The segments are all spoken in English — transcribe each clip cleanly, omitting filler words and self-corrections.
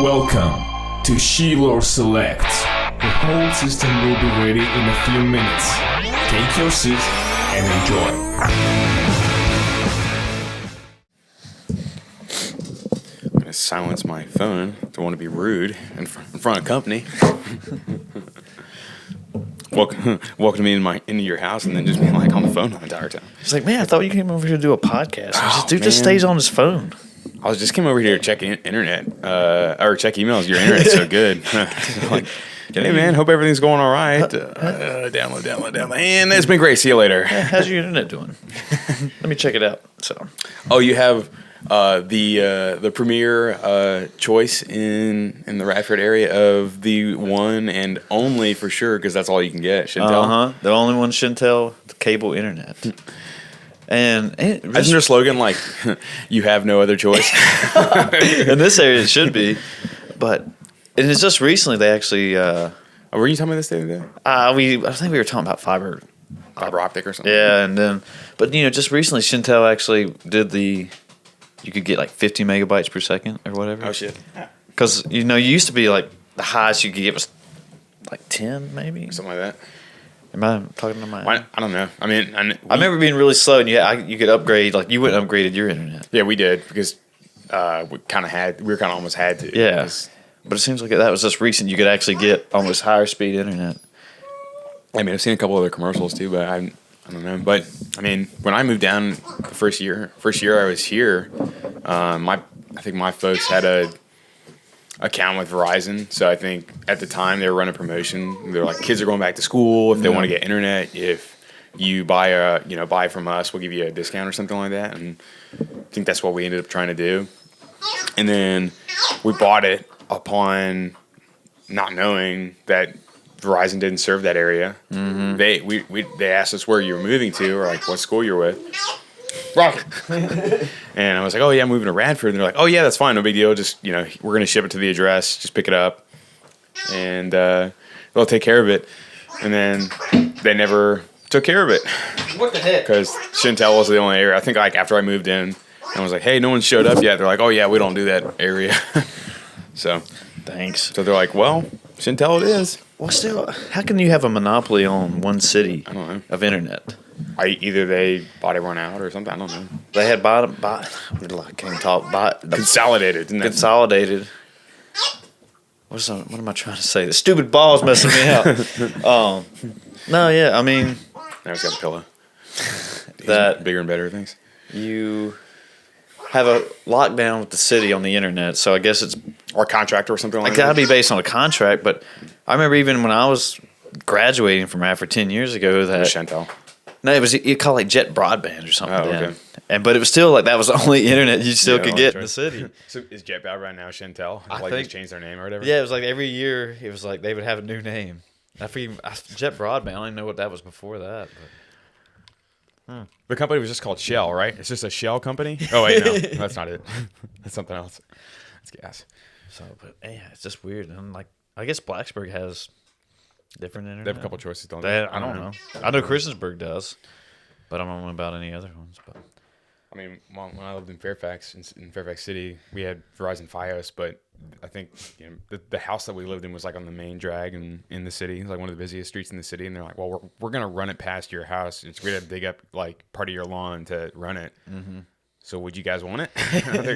Welcome to Shelor Select. The whole system will be ready in a few minutes. Take your seat and enjoy. I'm going to silence my phone. Don't want to be rude in front of company. Welcome me into your house and then just be like on the phone the entire time. He's like, man, I thought you came over here to do a podcast. This dude just stays on his phone. I just came over here to check internet, or check emails. Your internet's so good. Like, hey man, hope everything's going all right. Download. And it's been great. See you later. How's your internet doing? Let me check it out. Oh, you have the premier choice in the Radford area of the one and only for sure, because that's all you can get. Shentel. The only one, Shentel, the cable internet. And isn't their slogan like "You have no other choice"? In this area, it should be, but it's just recently they actually. Were you telling me this the other day? I think we were talking about fiber optic or something. Yeah, and then, but just recently, Shentel actually did you could get like 50 megabytes per second or whatever. Oh shit! Because you used to be like the highest you could get was like 10, maybe something like that. Am I talking to my? I don't know. I mean, I remember being really slow, and you could upgrade. Like you went and upgraded your internet. Yeah, we did because we kind of almost had to. Yeah, but it seems like that was just recent. You could actually get almost higher speed internet. I mean, I've seen a couple other commercials too, but I don't know. But I mean, when I moved down the first year I was here, I think my folks had a account with Verizon, so I think at the time they were running a promotion. They're like, kids are going back to school. If they want to get internet, if you buy from us, we'll give you a discount or something like that. And I think that's what we ended up trying to do. And then we bought it upon not knowing that Verizon didn't serve that area. Mm-hmm. They asked us where you were moving to, or like what school you're with. Rock. And I was like, oh yeah, I'm moving to Radford. And they're like, oh yeah, that's fine, no big deal. Just we're gonna ship it to the address. Just pick it up, and they'll take care of it. And then they never took care of it. What the heck? Because Shentel was the only area. I think like after I moved in, and I was like, hey, no one showed up yet. They're like, oh yeah, we don't do that area. So thanks. So they're like, well, Shentel it is. Well, still, how can you have a monopoly on one city? I don't know. Of internet? Either they bought everyone out or something. I don't know. They had consolidated, didn't they? Consolidated. What am I trying to say? The stupid ball's messing me up. No, yeah, I mean. Now he's got a pillow. That bigger and better things. You have a lockdown with the city on the internet, so I guess it's or a contract or something like that. It gotta be based on a contract, but I remember even when I was graduating from Radford 10 years ago that Shentel. No, it was you call it like Jet Broadband or something. Oh, okay. But it was still like that was the only internet you still could get in the city. So is Jet Broadband now Shentel? I think they changed their name or whatever. Yeah, it was like every year it was like they would have a new name. Jet Broadband. I don't even know what that was before that. But. The company was just called Shell, right? It's just a Shell company. Oh wait, no, that's not it. That's something else. That's gas. So, but yeah, it's just weird. And like, I guess Blacksburg has different internet. They have a couple choices, don't they? I don't know. I know Christiansburg does, but I don't know about any other ones. But I mean, when I lived in Fairfax, in Fairfax City, we had Verizon Fios, but I think the house that we lived in was like on the main drag in the city. It was like one of the busiest streets in the city, and they're like, well, we're gonna run it past your house. We had to dig up like part of your lawn to run it. Mm-hmm. So would you guys want it?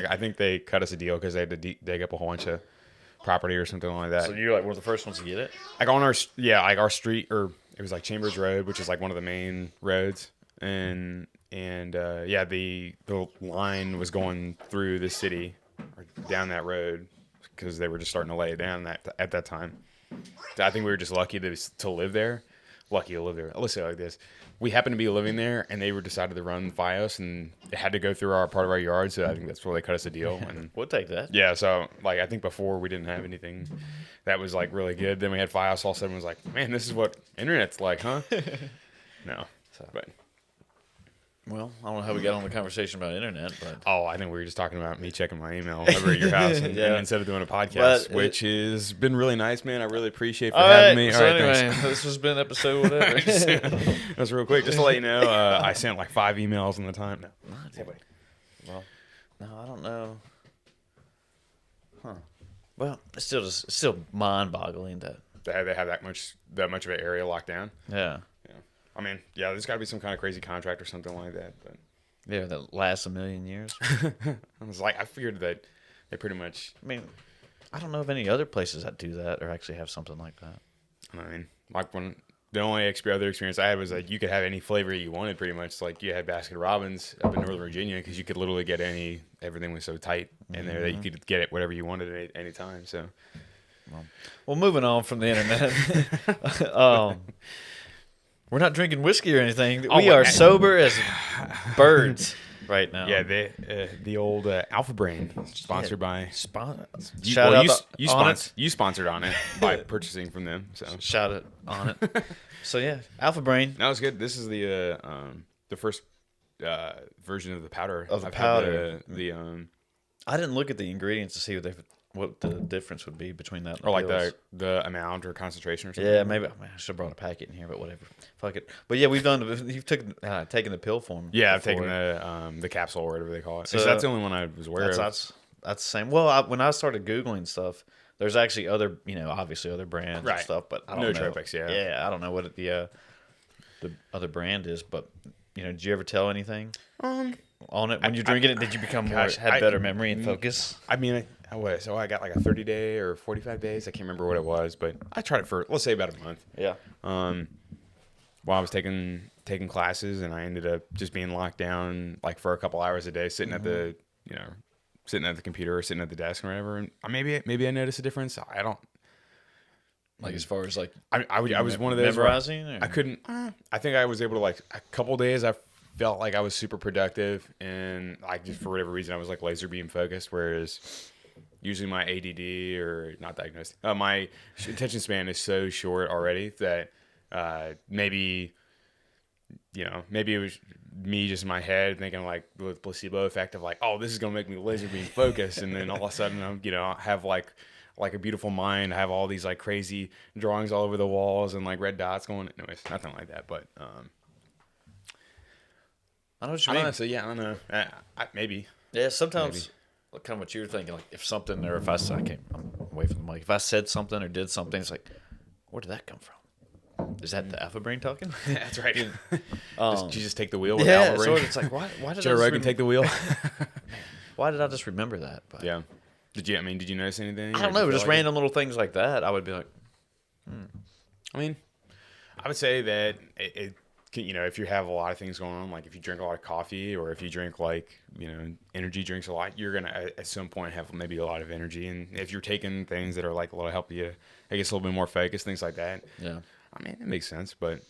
I think they cut us a deal because they had to dig up a whole bunch of property or something like that. So you're like one of the first ones to get it? Like on our street, or it was like Chambers Road, which is like one of the main roads, and the line was going through the city or down that road because they were just starting to lay it down at that time. I think we were just lucky to live there. Lucky to live there. Let's say it like this. We happened to be living there, and they decided to run Fios, and it had to go through part of our yard, so I think that's where they cut us a deal. And we'll take that. Yeah, so like I think before we didn't have anything that was like really good. Then we had Fios. All of a sudden, was like, man, this is what internet's like, huh? No, but. Well, I don't know how we got on the conversation about internet, but I think we were just talking about me checking my email over at your house, and instead of doing a podcast, which has been really nice, man. I really appreciate for having me. So anyway, this has been episode whatever. That was real quick, just to let you know. I sent like 5 emails in the time. No, I don't know. Huh? Well, it's still mind-boggling that. They have that much of an area locked down. Yeah. Yeah. I mean, yeah, there's got to be some kind of crazy contract or something like that. But Yeah, that lasts a million years. I was like, I figured that they pretty much. I mean, I don't know of any other places that do that or actually have something like that. I mean, like when the only other experience I had was like you could have any flavor you wanted, pretty much. Like you had Baskin Robbins up in Northern Virginia because you could literally get everything was so tight in there that you could get it whatever you wanted at any time. So, well, moving on from the internet, we're not drinking whiskey or anything. We are sober as birds right now. yeah, the old Alpha Brain sponsored by. You sponsored on it by purchasing from them. So shout it on it. So yeah, Alpha Brain. That was good. This is the first version of the powder. Of the powder. I didn't look at the ingredients to see what the difference would be between that and or like pills. the amount or concentration or something. Yeah, maybe I should have brought a packet in here, but whatever. Fuck it. But yeah, you've taken the pill form. Yeah, before. I've taken the capsule or whatever they call it. So that's the only one I was aware of. That's the same. Well, when I started Googling stuff, there's actually other, obviously other brands and stuff, but I don't know. Nootropics, yeah. Yeah, I don't know what the other brand is, but did you ever tell anything on it when you're drinking it? Did you become had better memory and focus? I mean, I got like a 30-day or 45 days. I can't remember what it was, but I tried it for let's say about a month. Yeah. While I was taking classes, and I ended up just being locked down like for a couple hours a day, sitting at the sitting at the computer or sitting at the desk or whatever. And maybe I noticed a difference. I don't. Like as far as like I was one of those memorizing. I couldn't. I think I was able to like a couple days. I felt like I was super productive, and like just for whatever reason I was like laser beam focused. Whereas usually my ADD or not diagnosed, my attention span is so short already that maybe it was me just in my head thinking like the placebo effect of like, oh, this is gonna make me laser beam focus, and then all of a sudden I have like a beautiful mind. I have all these like crazy drawings all over the walls and like red dots going. Anyways, nothing like that. But I know what you mean. So yeah, I don't know. Maybe. Yeah, sometimes kind of what you were thinking. Like if something or if I'm away from the mic. If I said something or did something, it's like, where did that come from? Is that the Alpha Brain talking? That's right. Did you just take the wheel? With Yeah, Alpha Brain? so it's like why did Joe Rogan take the wheel? Why did I just remember that? But Yeah. Did you notice anything? I don't know. Just random little things like that. I would be like, I mean, I would say that it if you have a lot of things going on, like if you drink a lot of coffee or if you drink like, energy drinks a lot, you're going to at some point have maybe a lot of energy. And if you're taking things that are like a little help you, I guess a little bit more focused, things like that. yeah. I mean, it makes sense, but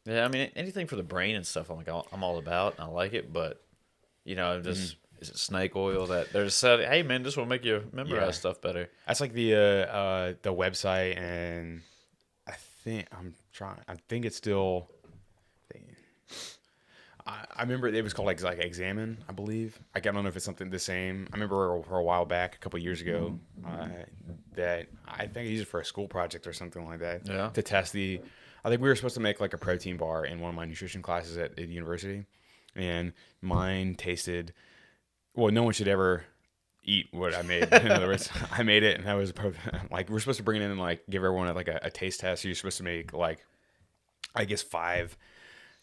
Yeah, I mean, anything for the brain and stuff, I'm all about, and I like it, but, just, is it snake oil that they're just saying, hey, man, this will make you memorize stuff better? that's like the website, and I think it's still, I remember it was called like Examine, I believe. I don't know if it's something the same. I remember for a while back, a couple of years ago, that I think I used it for a school project or something like that. Yeah. To test I think we were supposed to make like a protein bar in one of my nutrition classes at university, and mine tasted. Well, no one should ever eat what I made. In other words, I made it, and that was like we're supposed to bring it in and like give everyone like a taste test. So you're supposed to make like, I guess 5.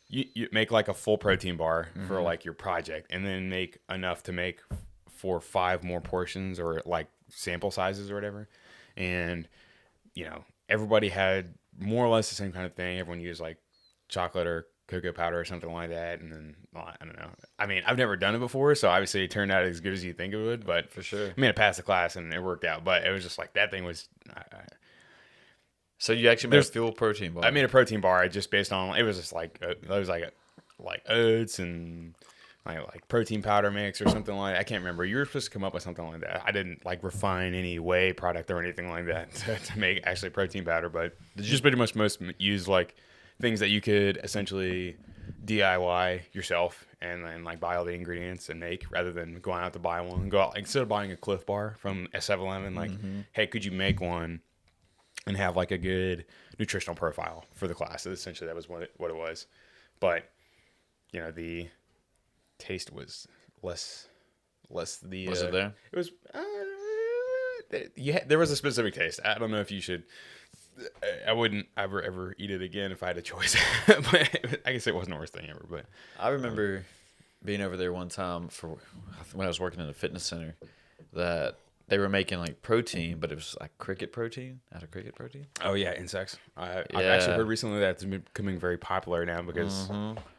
You make like a full protein bar for like your project, and then make enough to make for 5 more portions or like sample sizes or whatever. And everybody had more or less the same kind of thing. Everyone used like chocolate or cocoa powder or something like that. And then I don't know. I mean, I've never done it before, so obviously it turned out as good as you think it would. But for sure, I mean, I passed the class and it worked out. But it was just like that thing was. So you actually made a full protein bar? I made a protein bar just based on it was just like oats and like protein powder mix or something like that. I can't remember. You were supposed to come up with something like that. I didn't like refine any whey product or anything like that to make actually protein powder, but just pretty much most use like things that you could essentially DIY yourself and then like buy all the ingredients and make rather than going out to buy one. Go out instead of buying a Cliff Bar from 7-Eleven, like, hey, could you make one and have like a good nutritional profile for the class? So essentially that was what it was. But the taste was less the Was it there? It was there was a specific taste. I don't know if you should. I wouldn't ever eat it again if I had a choice. But I guess it wasn't the worst thing ever. But I remember being over there one time for when I was working in a fitness center that they were making like protein, but it was like cricket protein, out of cricket protein. oh yeah, insects. I've actually heard recently that it's becoming very popular now because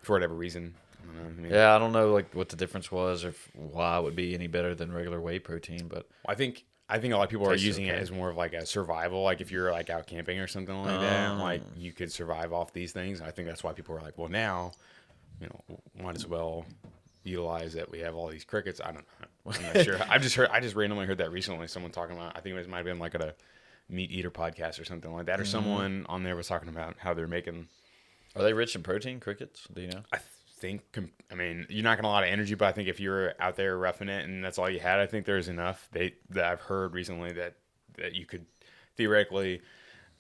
for whatever reason. I don't know. I mean, Yeah, I don't know like what the difference was or why it would be any better than regular whey protein, but I think a lot of people are Tastes using it okay. as more of like a survival. Like if you're like out camping or something like that, like you could survive off these things. I think that's why people are like, well, now, might as well utilize that we have all these crickets. I don't know. I'm not sure. I just randomly heard that recently. Someone talking about. I think it might have been like at a meat eater podcast or something like that, or someone on there was talking about how they're making. are they rich in protein, crickets? Do you know? I mean, you're not gonna a lot of energy, but I think if you're out there roughing it and that's all you had, I think there's enough that I've heard recently that you could theoretically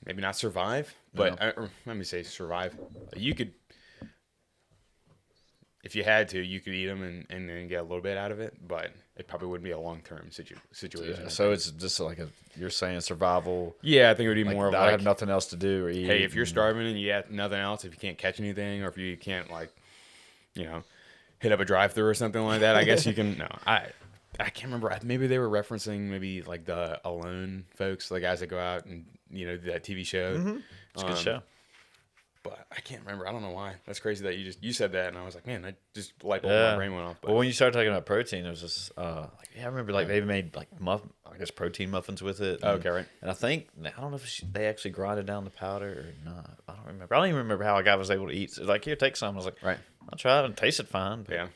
maybe not survive, but or let me say survive. You could, if you had to, you could eat them and then get a little bit out of it, but it probably wouldn't be a long-term situation. Yeah, so it's just like you're saying survival. Yeah, I think it would be Like, more of I like, have nothing else to do or eat. hey, if you're starving and you have nothing else, if you can't catch anything, or if you can't hit up a drive-through or something like that, I guess you can. No, I can't remember. Maybe they were referencing maybe like the Alone folks, the guys that go out and that TV show. It's a good show. But I can't remember. I don't know why. That's crazy that you said that, and I was like, man, I just light bulb my brain went off. But Well, when you started talking about protein, it was just I remember like they made like protein muffins with it. And, okay, right. And I don't know if they actually grinded down the powder or not. I don't remember. I don't even remember how a guy was able to eat. So like, here, take some. I was like, Right. I'll try it and it tasted fine. But Yeah.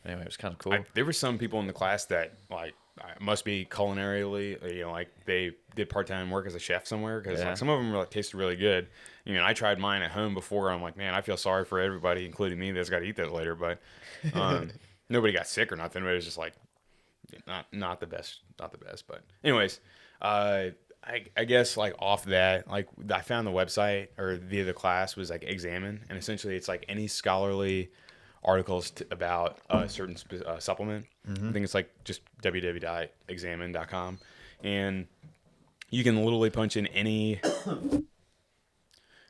Anyway, it was kind of cool. There were some people in the class that like must be culinarily, like they did part-time work as a chef somewhere because like some of them like tasted really good. I tried mine at home before. I'm like, man, I feel sorry for everybody, including me, that's got to eat that later. But nobody got sick or nothing. But it was just like not the best, But anyways, I guess like off that, like I found the website or the class was like Examine, and essentially it's like any scholarly articles about a certain supplement. I think it's like just www.examine.com, and you can literally punch in any.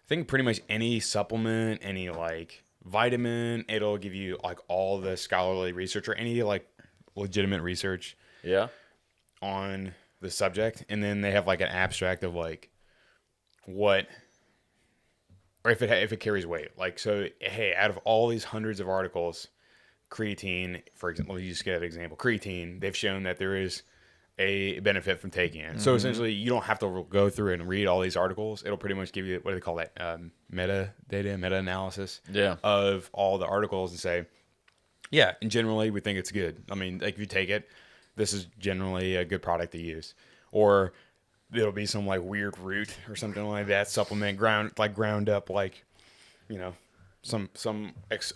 I think pretty much any supplement, any like vitamin, it'll give you like all the scholarly research or any like legitimate research on the subject. And then they have like an abstract of like what, or if it carries weight. Like, so, hey, out of all these hundreds of articles, creatine, for example, let me just get an example. Creatine, they've shown that there is a benefit from taking it. So essentially, you don't have to go through and read all these articles. It'll pretty much give you, what do they call that? Meta-analysis of all the articles and say, yeah, and generally we think it's good. I mean, like if you take it, this is generally a good product to use. Or it'll be some like weird root or something like that, supplement ground up like, some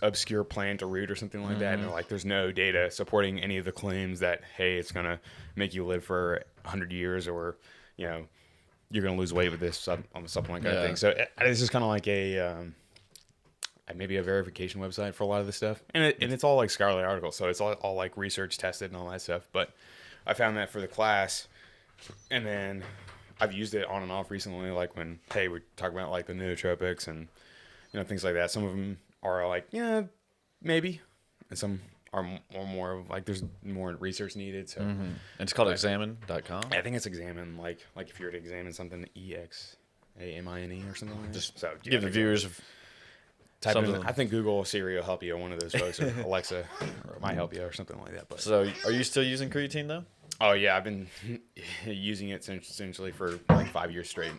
obscure plant or root or something like that, and they're like, there's no data supporting any of the claims that, hey, it's gonna make you live for 100 years or you're gonna lose weight with this supplement kind of thing. So this is kind of like a maybe a verification website for a lot of this stuff, and it's all like scholarly articles, so it's all like research tested and all that stuff. But I found that for the class, and then I've used it on and off recently, like when we're talking about like the nootropics and things like that. Some of them are like, yeah, maybe. And some are more like there's more research needed. So And it's called examine.com. I think it's Examine, like if you were to examine something, EXAMINE or something like that. Just so Give the viewers type it in. something. I think Google or Siri will help you, or one of those folks, or Alexa might help you or something like that. But So are you still using creatine though? oh yeah, I've been using it essentially for like 5 years straight.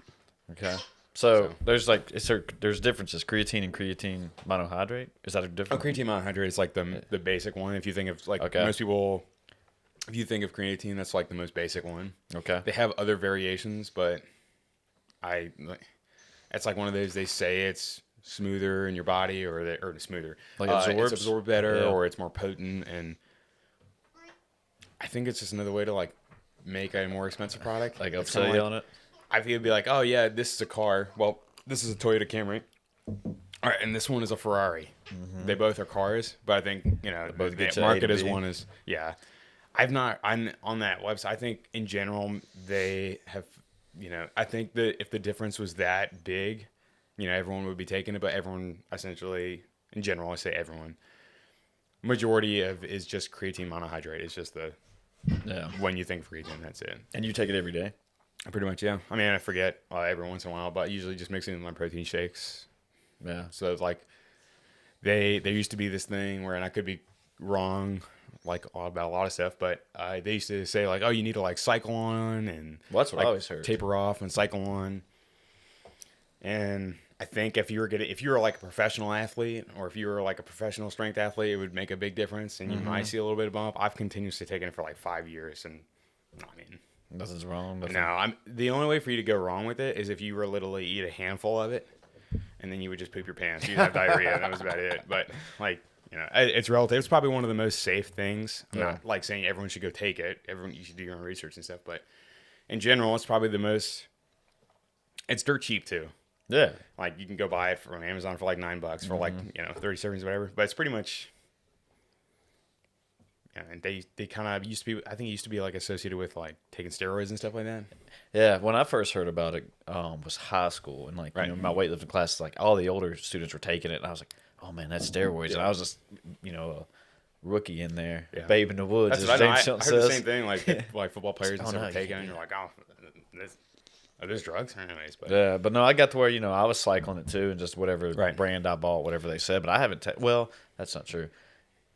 Okay. So there's there's differences. Creatine and creatine monohydrate. Is that a difference? Creatine monohydrate is like the basic one. If you think of like most people, if you think of creatine, that's like the most basic one. Okay. They have other variations, but it's like one of those. They say it's smoother in your body, or smoother, like it's absorbed better, or it's more potent, and I think it's just another way to like make a more expensive product. Like upsell you on it. I think it'd be like, oh yeah, this is a car. Well, this is a Toyota Camry. All right, and this one is a Ferrari. They both are cars, but I think both get the you A market to as B. one is I'm on that website. I think in general they have, I think that if the difference was that big, everyone would be taking it. But everyone essentially, in general, I say everyone, majority of is just creatine monohydrate. It's just when you think creatine, that's it. And you take it every day? Pretty much, yeah. I mean, I forget every once in a while, but usually just mixing it in my protein shakes. Yeah. So it's like there used to be this thing where, and I could be wrong, like about a lot of stuff, but they used to say like, oh, you need to like cycle on and that's what like, I always heard. Taper off and cycle on. And I think if you were like a professional athlete or if you were like a professional strength athlete, it would make a big difference, and you might see a little bit of bump. I've continuously taken it for like 5 years, and I mean, nothing's wrong. No, the only way for you to go wrong with it is if you were literally eat a handful of it, and then you would just poop your pants. You'd have diarrhea. That was about it. But like, it's relative. It's probably one of the most safe things. I'm not like saying everyone should go take it. You should do your own research and stuff. But in general, it's probably the most. It's dirt cheap too. Yeah. Like you can go buy it from Amazon for like $9 for like 30 servings or whatever. But it's pretty much. Yeah, and they kind of used to be. I think it used to be like associated with like taking steroids and stuff like that. Yeah, when I first heard about it, was high school, and like my weightlifting class, like all the older students were taking it, and I was like, oh man, that's steroids, and I was just a rookie in there, babe in the woods. That's as James Chitlon I heard says. the same thing, like football players and stuff are taking it, and you're like, oh, there's drugs, anyways. But yeah, but no, I got to where I was cycling it too, and just whatever brand I bought, whatever they said, but I haven't. Well, that's not true.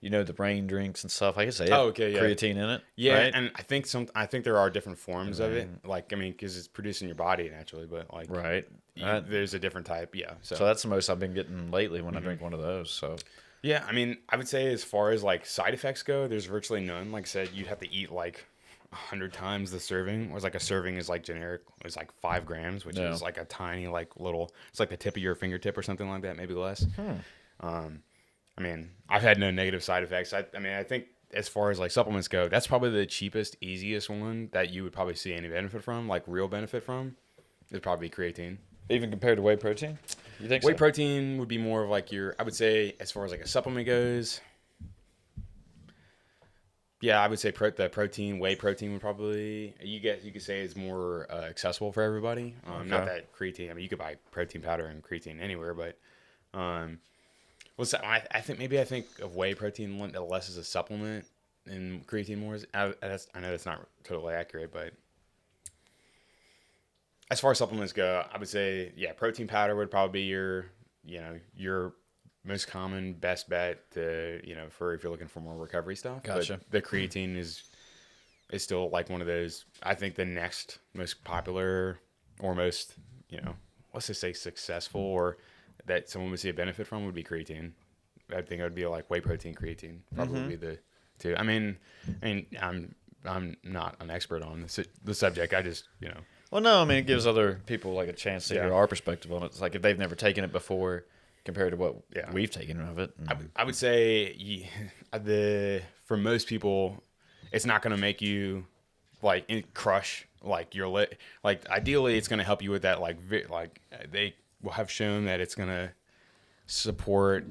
The brain drinks and stuff. I guess they have creatine in it. Yeah, right? and I think there are different forms of it. Like, I mean, because it's produced in your body naturally, but like, there's a different type. Yeah. So that's the most I've been getting lately when I drink one of those. So. Yeah, I mean, I would say as far as like side effects go, there's virtually none. Like I said, you'd have to eat like 100 times the serving. Whereas like a serving is like generic. It's like 5 grams, which is like a tiny like little. It's like the tip of your fingertip or something like that, maybe less. I mean, I've had no negative side effects. I mean, I think as far as like supplements go, that's probably the cheapest, easiest one that you would probably see any benefit from, like real benefit from, is probably creatine. Even compared to whey protein? You think whey protein would be more of like I would say as far as like a supplement goes, yeah, I would say whey protein would probably, you could say is more accessible for everybody. Not that creatine, I mean, you could buy protein powder and creatine anywhere, but I think of whey protein less as a supplement and creatine more. I know that's not totally accurate, but as far as supplements go, I would say protein powder would probably be your most common best bet to for if you're looking for more recovery stuff. Gotcha. But the creatine is still like one of those. I think the next most popular or most let's just say successful or that someone would see a benefit from would be creatine. I think it would be like whey protein, creatine probably would be the two. I mean, I'm not an expert on the subject. I just Well, no, I mean it gives other people like a chance to hear our perspective on it. It's like if they've never taken it before compared to what we've taken of it. I would say for most people, it's not going to make you like crush like your lit. Like ideally, it's going to help you with that. Like they will have shown that it's going to support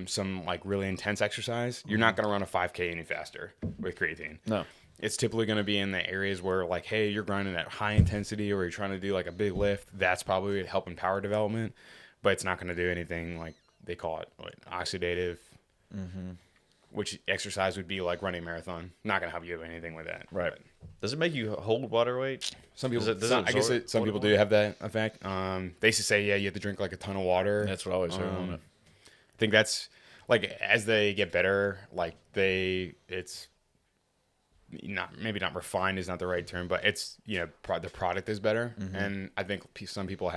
some like really intense exercise. You're not going to run a 5K any faster with creatine. No. It's typically going to be in the areas where like, hey, you're grinding at high intensity or you're trying to do like a big lift. That's probably helping power development, but it's not going to do anything like they call it oxidative, which exercise would be like running a marathon. Not going to help you do anything with that. Right. But does it make you hold water weight? Some people, I guess some people do have that effect. They used to say, you have to drink like a ton of water. That's what I always heard on it. I think that's like as they get better, like it's maybe not refined is not the right term, but it's the product is better, and I think some people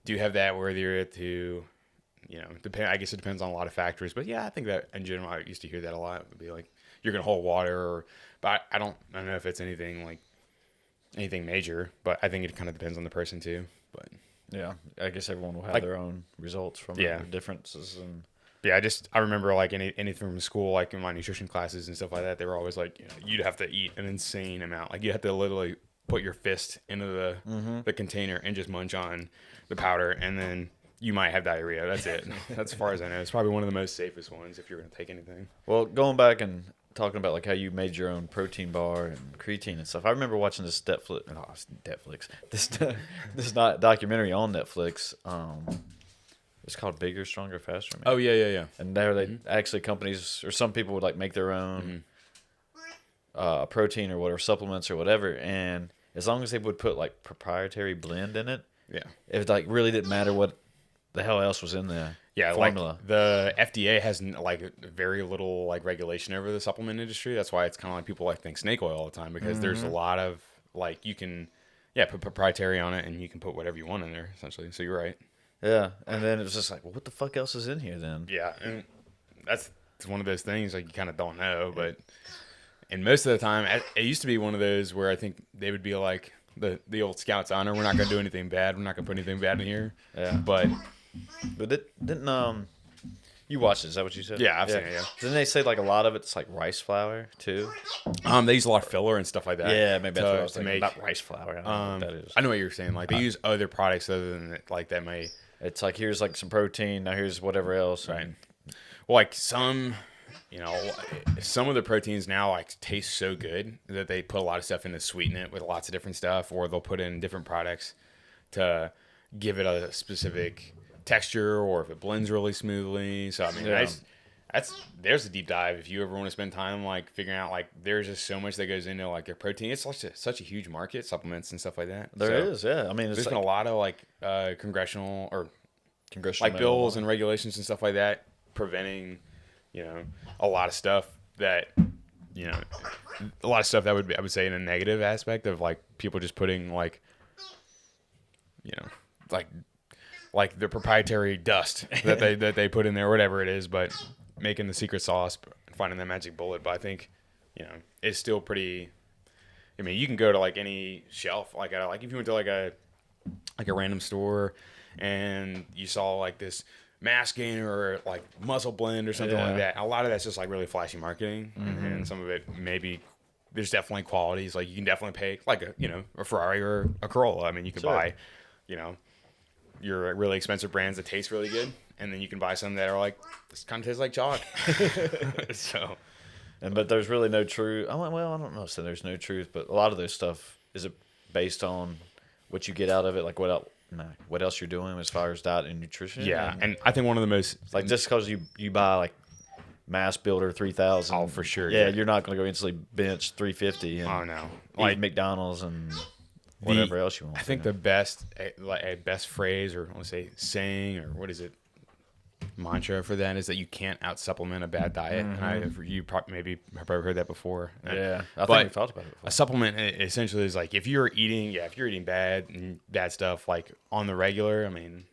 do have that where they're to depend. I guess it depends on a lot of factors, but I think that in general I used to hear that a lot. It would be like you're gonna hold water, but I don't know if it's anything major, but I think it kind of depends on the person too. But yeah, I guess everyone will have their own results from the differences and. Yeah, I remember like anything from school, like in my nutrition classes and stuff like that, they were always like, you'd have to eat an insane amount. Like you have to literally put your fist into the container and just munch on the powder, and then you might have diarrhea. That's it. That's as far as I know. It's probably one of the most safest ones if you're going to take anything. Well, going back and talking about like how you made your own protein bar and creatine and stuff. I remember watching this this documentary on Netflix. It's called Bigger, Stronger, Faster. Oh yeah. And there they actually companies or some people would like make their own protein or whatever supplements or whatever, and as long as they would put like proprietary blend in it, it like really didn't matter what the hell else was in the formula. Like the FDA has like very little like regulation over the supplement industry. That's why it's kind of like people like think snake oil all the time, because there's a lot of like you can put proprietary on it and you can put whatever you want in there essentially. So you're right. Yeah, and then it was just like, well, what the fuck else is in here then? Yeah, and it's one of those things like you kind of don't know, and most of the time it used to be one of those where I think they would be like the old Scouts honor, we're not gonna do anything bad, we're not gonna put anything bad in here. Yeah, but didn't you watched it? Is that what you said? Yeah, I've seen it. Yeah. Didn't they say like a lot of it's like rice flour too? They use a lot of filler and stuff like that. Yeah, maybe that's what I was thinking. Not rice flour. I don't know what that is. I know what you're saying. Like they use other products other than like that may. It's like here's like some protein. Now here's whatever else. Right. Well, like some of the proteins now like taste so good that they put a lot of stuff in to sweeten it with lots of different stuff, or they'll put in different products to give it a specific texture, or if it blends really smoothly. So I mean, there's a deep dive if you ever want to spend time like figuring out like there's just so much that goes into like a protein. It's such a huge market, supplements and stuff like that. There is, yeah. I mean, there's been a lot of like congressional like bills and regulations and stuff like that preventing a lot of stuff that I would say in a negative aspect of like people just putting like like the proprietary dust that they put in there, whatever it is, but making the secret sauce, finding that magic bullet. But I think it's still pretty. I mean, you can go to like any shelf, like if you went to like a random store and you saw like this mass gainer or like muscle blend or something like that. A lot of that's just like really flashy marketing, and some of it maybe there's definitely qualities. Like you can definitely pay like a Ferrari or a Corolla. I mean, you can buy your really expensive brands that taste really good, and then you can buy some that are like this kind of tastes like chalk. So, but there's really no truth. Well, I don't know. So there's no truth, but a lot of this stuff is it based on what you get out of it, like what else you're doing as far as diet and nutrition. Yeah, and I think one of the most like just because you buy like Mass Builder 3000. Oh, for sure. Yeah, you're not going to go instantly bench 350. And like McDonald's and whatever else you want. I think the best phrase, or I want to say saying, or what is it, mantra for that is that you can't out supplement a bad diet. You probably heard that before. Yeah, I think we've talked about it before. A supplement essentially is like if you're eating bad stuff like on the regular. I mean,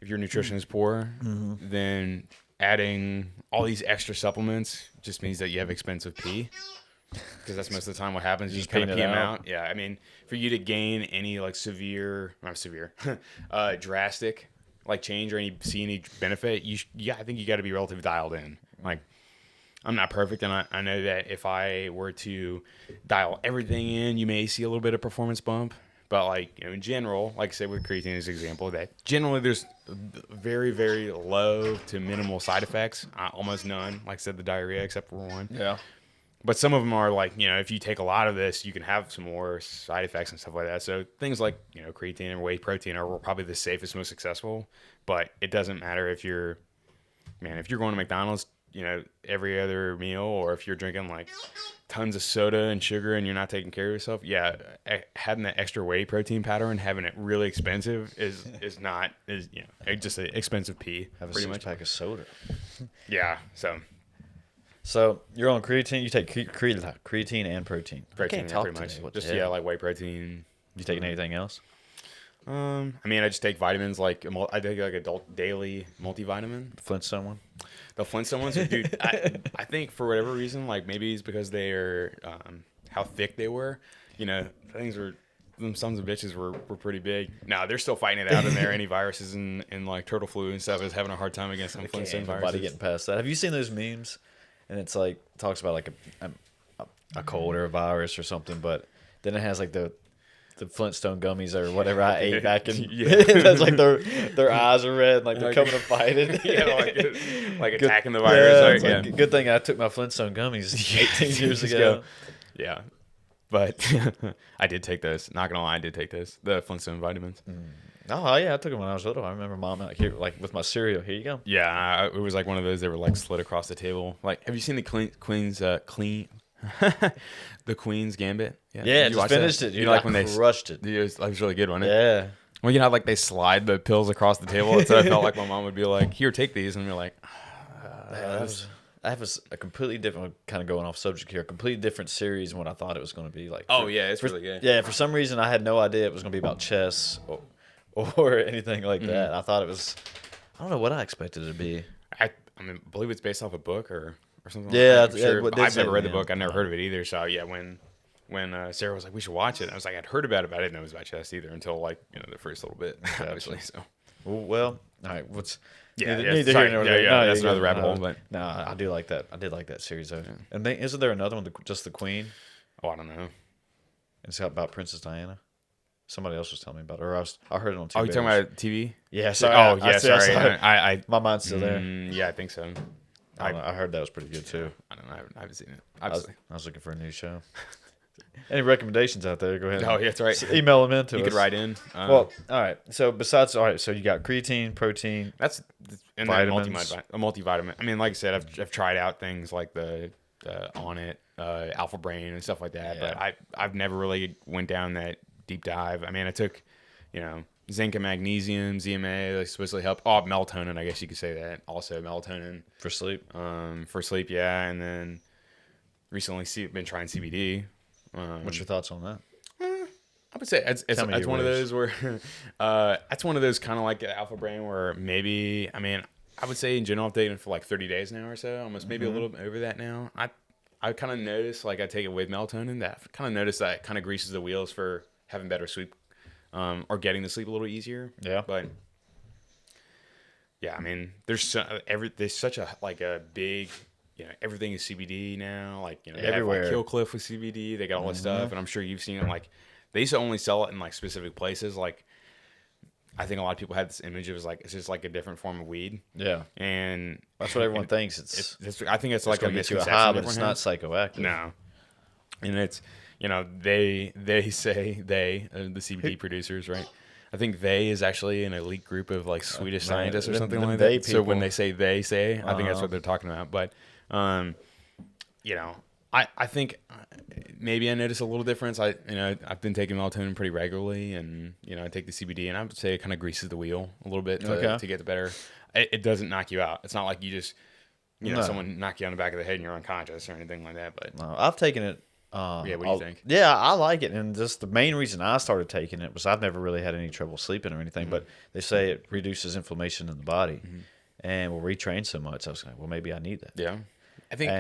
if your nutrition is poor, then adding all these extra supplements just means that you have expensive pee. Because that's most of the time what happens. You just kind of pee them out. Yeah, I mean, for you to gain any like drastic like change or see any benefit, I think you got to be relatively dialed in. Like, I'm not perfect, and I know that if I were to dial everything in, you may see a little bit of performance bump. But like in general, like I said with creatine as an example, that generally there's very, very low to minimal side effects, almost none. Like I said, the diarrhea except for one. Yeah. But some of them are like, if you take a lot of this, you can have some more side effects and stuff like that. So things like, creatine and whey protein are probably the safest, most successful. But it doesn't matter if you're going to McDonald's, every other meal, or if you're drinking like tons of soda and sugar and you're not taking care of yourself. Yeah, having that extra whey protein powder and having it really expensive is just an expensive pee. Have a six-pack of soda. Yeah, So you're on creatine. You take creatine and protein. Protein, pretty much. Just like whey protein. You taking anything else? I just take vitamins. Like I take like adult daily multivitamin. Flintstone one. The Flintstone ones, dude. I think for whatever reason, like maybe it's because they are how thick they were. Them sons of bitches were pretty big. Now they're still fighting it out in there. Any viruses and like turtle flu and stuff is having a hard time against some Flintstone viruses. Nobody getting past that. Have you seen those memes? And it's like talks about like a cold or a virus or something, but then it has like the the Flintstone gummies or whatever I ate back in. Yeah. That's like their eyes are red, like they're coming to fight it. like attacking the virus. Yeah, Right? like, good thing I took my Flintstone gummies 18 years ago. Yeah, but I did take those. Not gonna lie, I did take those. The Flintstone vitamins. Oh yeah, I took them when I was little. I remember mom like here, like with my cereal. Here you go. Yeah, it was like one of those that were like slid across the table. Like, have you seen the Queen's the Queen's Gambit? Yeah, just finished it. You know, like when they crushed it. It was really good, wasn't it? Yeah. Well, you know, like they slide the pills across the table. So I felt like my mom would be like, "Here, take these," and we're like, I have a completely different kind of going off subject here. A completely different series than what I thought it was going to be. Like, "Oh yeah, it's really good." Yeah, for some reason I had no idea it was going to be about chess or anything like that. I thought it was. I don't know what I expected it to be. I believe it's based off a book or something. Yeah, like that. yeah, I've never read the book. I've never heard of it either. So yeah, when Sarah was like, "We should watch it," I was like, "I'd heard about it, but I didn't know it was about chess either until like the first little bit, obviously." So well, all right. What's That's another rabbit hole. But no, I do like that. I did like that series though. And then, isn't there another one, just the Queen? I don't know. It's about Princess Diana. Somebody else was telling me about it. Or I heard it on TV. Oh, you talking about TV? Yeah. Sorry. Sorry. I my mind's still there. Yeah, I think so. I heard that was pretty good too. I don't know. I haven't seen it. I was looking for a new show. Any recommendations out there? Go ahead. Oh, yeah, that's right. Email them into us. You could write in. Well, all right. So so you got creatine, protein. That's and vitamins. A multivitamin. I mean, like I said, I've tried out things like the On It, Alpha Brain, and stuff like that. Yeah. But I've never really went down that deep dive. I mean, I took, zinc and magnesium, ZMA. They supposedly help. Oh, melatonin. I guess you could say that. Also, melatonin For sleep. For sleep. Yeah, and then recently been trying CBD. What's your thoughts on that? I would say it's one of those where that's one of those kind of like Alpha Brain where maybe I would say in general I've taken it for like 30 days now or so, almost maybe a little bit over that now. I kind of noticed, like I take it with melatonin, that kind of noticed that kind of greases the wheels for having better sleep or getting to sleep a little easier. Yeah. But yeah, I mean there's such a big everything is CBD now. Like, they everywhere. have like Killcliff with CBD. They got all this stuff, and I'm sure you've seen it. Like, they used to only sell it in like specific places. Like, I think a lot of people had this image. It was like it's just like a different form of weed. Yeah, and that's what everyone thinks. I think it's like a misconception. High, but it's not psychoactive. No, and it's they say the CBD producers, right? I think they is actually an elite group of like Swedish scientists or something like that. So when they say I think that's what they're talking about. But I think maybe I notice a little difference. I've been taking melatonin pretty regularly, and I take the CBD, and I would say it kind of greases the wheel a little bit to get the better. It doesn't knock you out. It's not like you just someone knock you on the back of the head and you're unconscious or anything like that. But no, I've taken it. What do you think? Yeah, I like it, and just the main reason I started taking it was I've never really had any trouble sleeping or anything, but they say it reduces inflammation in the body, and will retrain so much. I was like, well, maybe I need that. Yeah, I think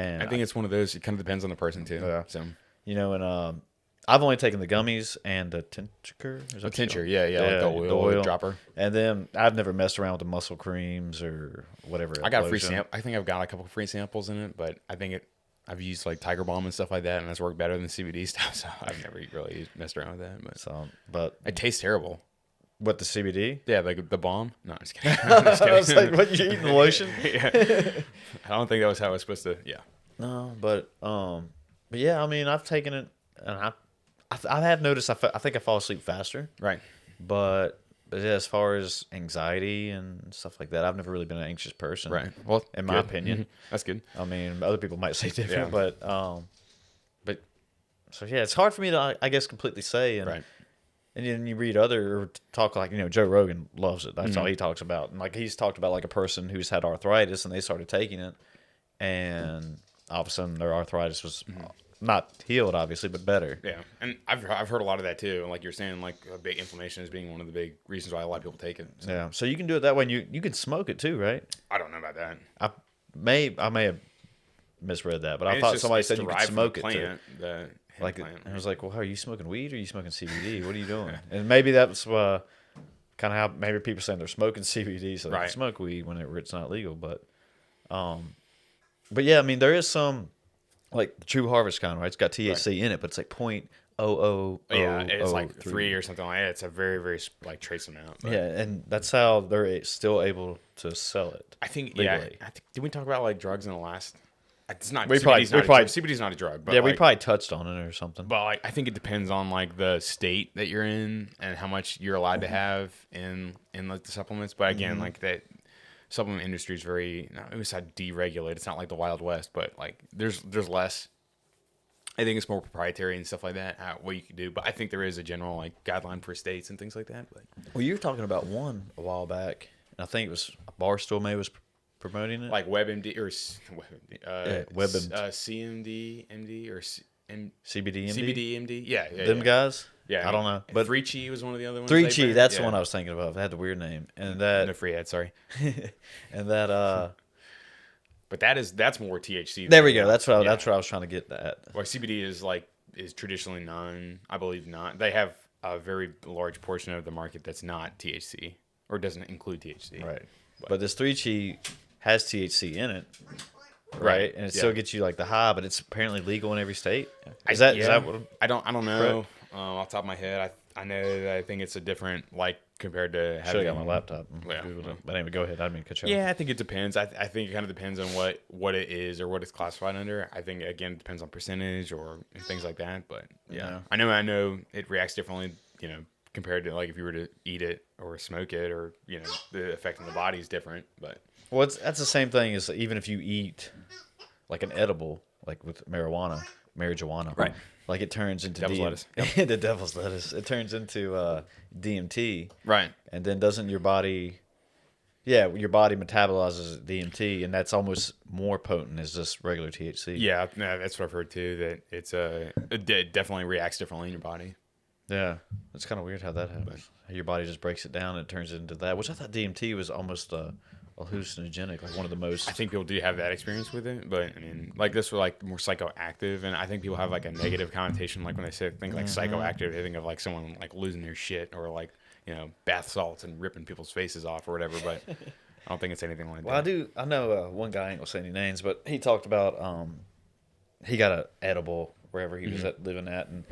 it's one of those. It kind of depends on the person too. Yeah. So and I've only taken the gummies and the tincture. Tincture, like the oil dropper. And then I've never messed around with the muscle creams or whatever. I got a free sample. I think I've got a couple of free samples in it, but I think I've used like Tiger Balm and stuff like that, and that's worked better than CBD stuff. So I've never really messed around with that. But it tastes terrible. What, the CBD? Yeah, like the balm. No, I'm just kidding. I was like, what, you eating the lotion? Yeah. I don't think that was how I was supposed to. Yeah. No, but yeah, I mean, I've taken it, and I have noticed. I think I fall asleep faster. Right. But as far as anxiety and stuff like that, I've never really been an anxious person. Right. Well, in my opinion, that's good. I mean, other people might say different, but so yeah, it's hard for me to, I guess, completely say. And, right. And then you read other talk like, Joe Rogan loves it. That's all he talks about. And like he's talked about like a person who's had arthritis and they started taking it, and all of a sudden their arthritis was not healed, obviously, but better. Yeah, and I've heard a lot of that too. Like you're saying, like a big inflammation is being one of the big reasons why a lot of people take it. So. Yeah, so you can do it that way. And you can smoke it too, right? I don't know about that. I may have misread that, but I thought somebody said you could smoke it too. Like, and I was like, well, how are you smoking weed or are you smoking CBD? What are you doing? And maybe that's kind of how maybe people saying they're smoking CBD, so they can smoke weed whenever it's not legal. But yeah, I mean, there is some like the True Harvest kind, right? It's got THC in it, but it's like Yeah, it's like 3 or something like that. It's a very, very like trace amount. Yeah, and that's how they're still able to sell it. I think legally. did we talk about like drugs in the last? It's not. We CBD's probably CBD's not a drug. But yeah, like, we probably touched on it or something. But like, I think it depends on like the state that you're in and how much you're allowed to have in like the supplements. But again, like that supplement industry is very it was deregulated. It's not like the Wild West, but like there's less. I think it's more proprietary and stuff like that. What you can do, but I think there is a general like guideline for states and things like that. But well, you were talking about one a while back, and I think it was Barstool maybe was promoting it, like WebMD or CMD, MD or CBD, CBD, yeah, them guys. Yeah, I don't know, but 3Chi was one of the other ones. 3Chi, that's the one I was thinking of. It had the weird name, and that no free ad, sorry, and that but that's more THC. There we go. That's what I was trying to get at. Well, CBD is traditionally I believe not. They have a very large portion of the market that's not THC or doesn't include THC. Right. But this 3Chi has THC in it, right? And it still gets you like the high, but it's apparently legal in every state. Is that what I don't know off the top of my head. I know that I think it's a different like compared to having. Should have got my laptop. Yeah. But anyway, go ahead. I didn't mean to cut you off. Yeah, I think it depends. I think it kind of depends on what it is or what it's classified under. I think again it depends on percentage or things like that. But yeah, I know it reacts differently. Compared to like if you were to eat it or smoke it or the effect on the body is different. But that's the same thing as even if you eat like an edible, like with marijuana, right? Like it turns into devil's lettuce. The devil's lettuce. It turns into DMT, right? And then doesn't your body? Yeah, your body metabolizes DMT, and that's almost more potent as just regular THC. Yeah, that's what I've heard too. That it definitely reacts differently in your body. Yeah, it's kind of weird how that happens. Your body just breaks it down and it turns it into that, which I thought DMT was almost hallucinogenic, like one of the most. I think people do have that experience with it, but I mean, like this was like more psychoactive, and I think people have like a negative connotation, like when they think like psychoactive, they think of like someone like losing their shit or like bath salts and ripping people's faces off or whatever. But I don't think it's anything like that. Well, I know one guy, I ain't gonna say any names, but he talked about he got an edible wherever he was living at, and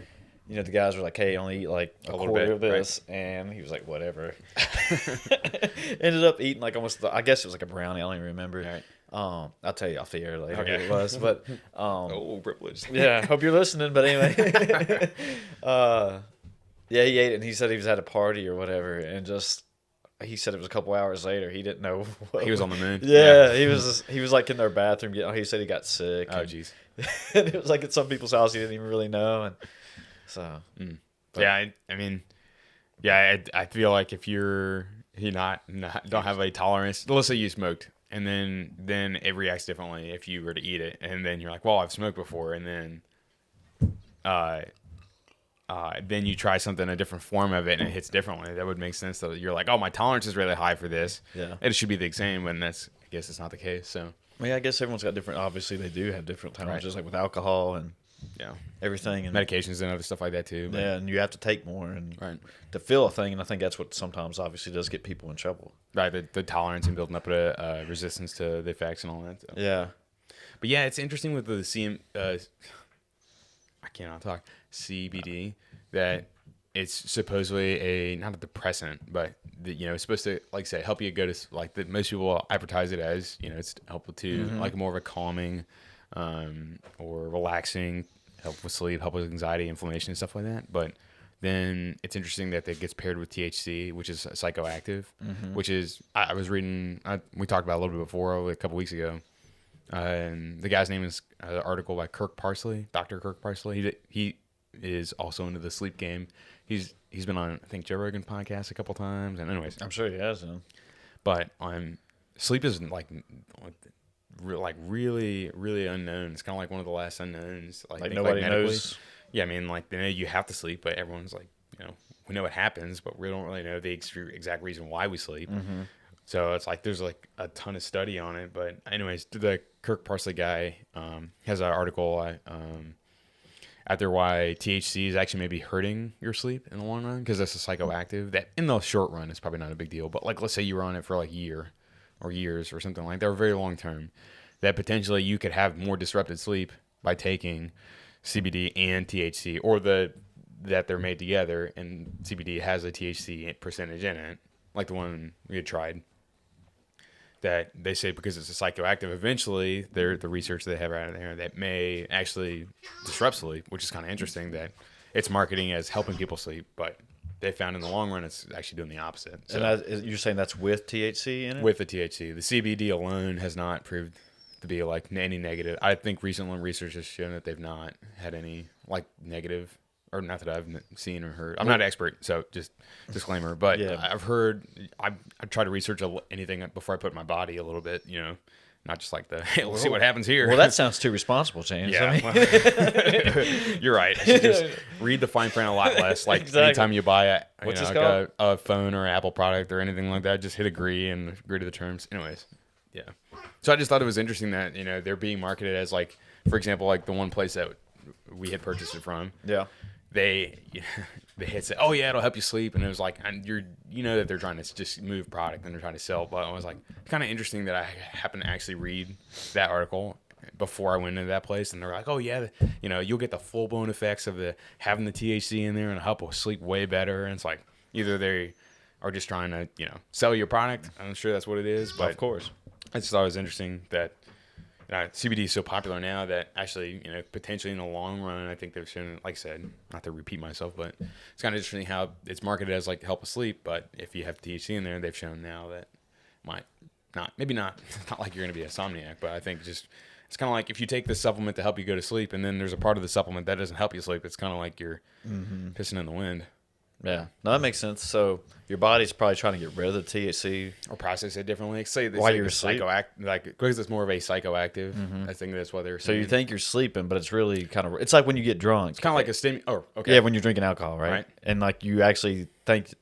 the guys were like, hey, only eat like a quarter of this. Right? And he was like, whatever. Ended up eating like almost, I guess it was like a brownie. I don't even remember. Right. I'll tell you off the air later what it was. But privilege. Yeah, I hope you're listening. But anyway. Yeah, he ate it and he said he was at a party or whatever. And he said it was a couple hours later. He didn't know. He was on the moon. Yeah, he was like in their bathroom. He said he got sick. Oh, jeez. And it was like at some people's house he didn't even really know. And so, I mean, I feel like if you're don't have a tolerance, let's say you smoked, and then it reacts differently if you were to eat it, and then you're like, well, I've smoked before, and then you try something, a different form of it, and it hits differently. That would make sense. That you're like, oh, my tolerance is really high for this. Yeah, it should be the same, and I guess it's not the case. So, I guess everyone's got different. Obviously, they do have different tolerances, like with alcohol and. Yeah, everything and medications and other stuff like that too. But, yeah, and you have to take more and to feel a thing, and I think that's what sometimes obviously does get people in trouble. Right, the tolerance and building up a resistance to the effects and all that. So. Yeah, but yeah, it's interesting with the I cannot talk CBD that it's supposedly not a depressant, but it's supposed to like say help you go to like most people advertise it as it's helpful to like more of a calming. Or relaxing, help with sleep, help with anxiety, inflammation, and stuff like that. But then it's interesting that it gets paired with THC, which is psychoactive, which is, I was reading, we talked about it a little bit before, a couple weeks ago. And the guy's name is an article by Kirk Parsley, Dr. Kirk Parsley. He is also into the sleep game. He's been on, I think, Joe Rogan podcast a couple times. And anyways. I'm sure he has. But sleep is like really, really unknown. It's kind of like one of the last unknowns. Like nobody knows. Yeah, I mean, like they know you have to sleep, but everyone's like, we know what happens, but we don't really know the exact reason why we sleep. So it's like there's like a ton of study on it. But anyways, the Kirk Parsley guy has an article out there why THC is actually maybe hurting your sleep in the long run because it's a psychoactive. That in the short run is probably not a big deal, but like let's say you were on it for like a year. Or years or something like that, or very long term, that potentially you could have more disrupted sleep by taking CBD and THC, or the that they're made together, and CBD has a THC percentage in it, like the one we had tried. That they say because it's a psychoactive, eventually the research they have out there that may actually disrupt sleep, which is kind of interesting that it's marketing as helping people sleep, but they found in the long run it's actually doing the opposite. So, And you're saying that's with THC in it? with the THC. The CBD alone has not proved to be like any negative. I think recent research has shown that they've not had any like negative, or not that I've seen or heard. I'm not an expert, so just disclaimer. But Yeah. I've heard, I try to research anything before I put in my body a little bit, not just like hey, we'll see what happens here. Well, that sounds too responsible, James. Yeah, I mean, you're right. I should just read the fine print a lot less. Like Exactly. anytime you buy What's this like a phone or Apple product or anything like that, just hit agree and agree to the terms. Anyways, yeah. So I just thought it was interesting that they're being marketed as like, for example, like the one place that we had purchased it from. yeah. They had said, "Oh yeah, it'll help you sleep," and it was like, and that they're trying to just move product and they're trying to sell. But I was like, kind of interesting that I happened to actually read that article before I went into that place, and they're like, "Oh yeah, you'll get the full blown effects of having the THC in there and help us sleep way better." And it's like either they are just trying to sell your product. I'm sure that's what it is, but Of course. I just thought it was interesting that. CBD is so popular now that actually, potentially in the long run, I think they've shown, like I said, not to repeat myself, but it's kind of interesting how it's marketed as like help us sleep. But if you have THC in there, they've shown now that might not, maybe not, it's not like you're going to be a insomniac, but I think just it's kind of like if you take this supplement to help you go to sleep, and then there's a part of the supplement that doesn't help you sleep, it's kind of like you're pissing in the wind. Yeah. No, that makes sense. So your body's probably trying to get rid of the THC. Or process it differently. Say While say you're it's asleep? like because it's more of a psychoactive. I think that's what they're So saying. you think you're sleeping, but it's really kind of, it's like when you get drunk. it's kind of like a Oh, okay. Yeah, when you're drinking alcohol, right? Right. And like you actually think,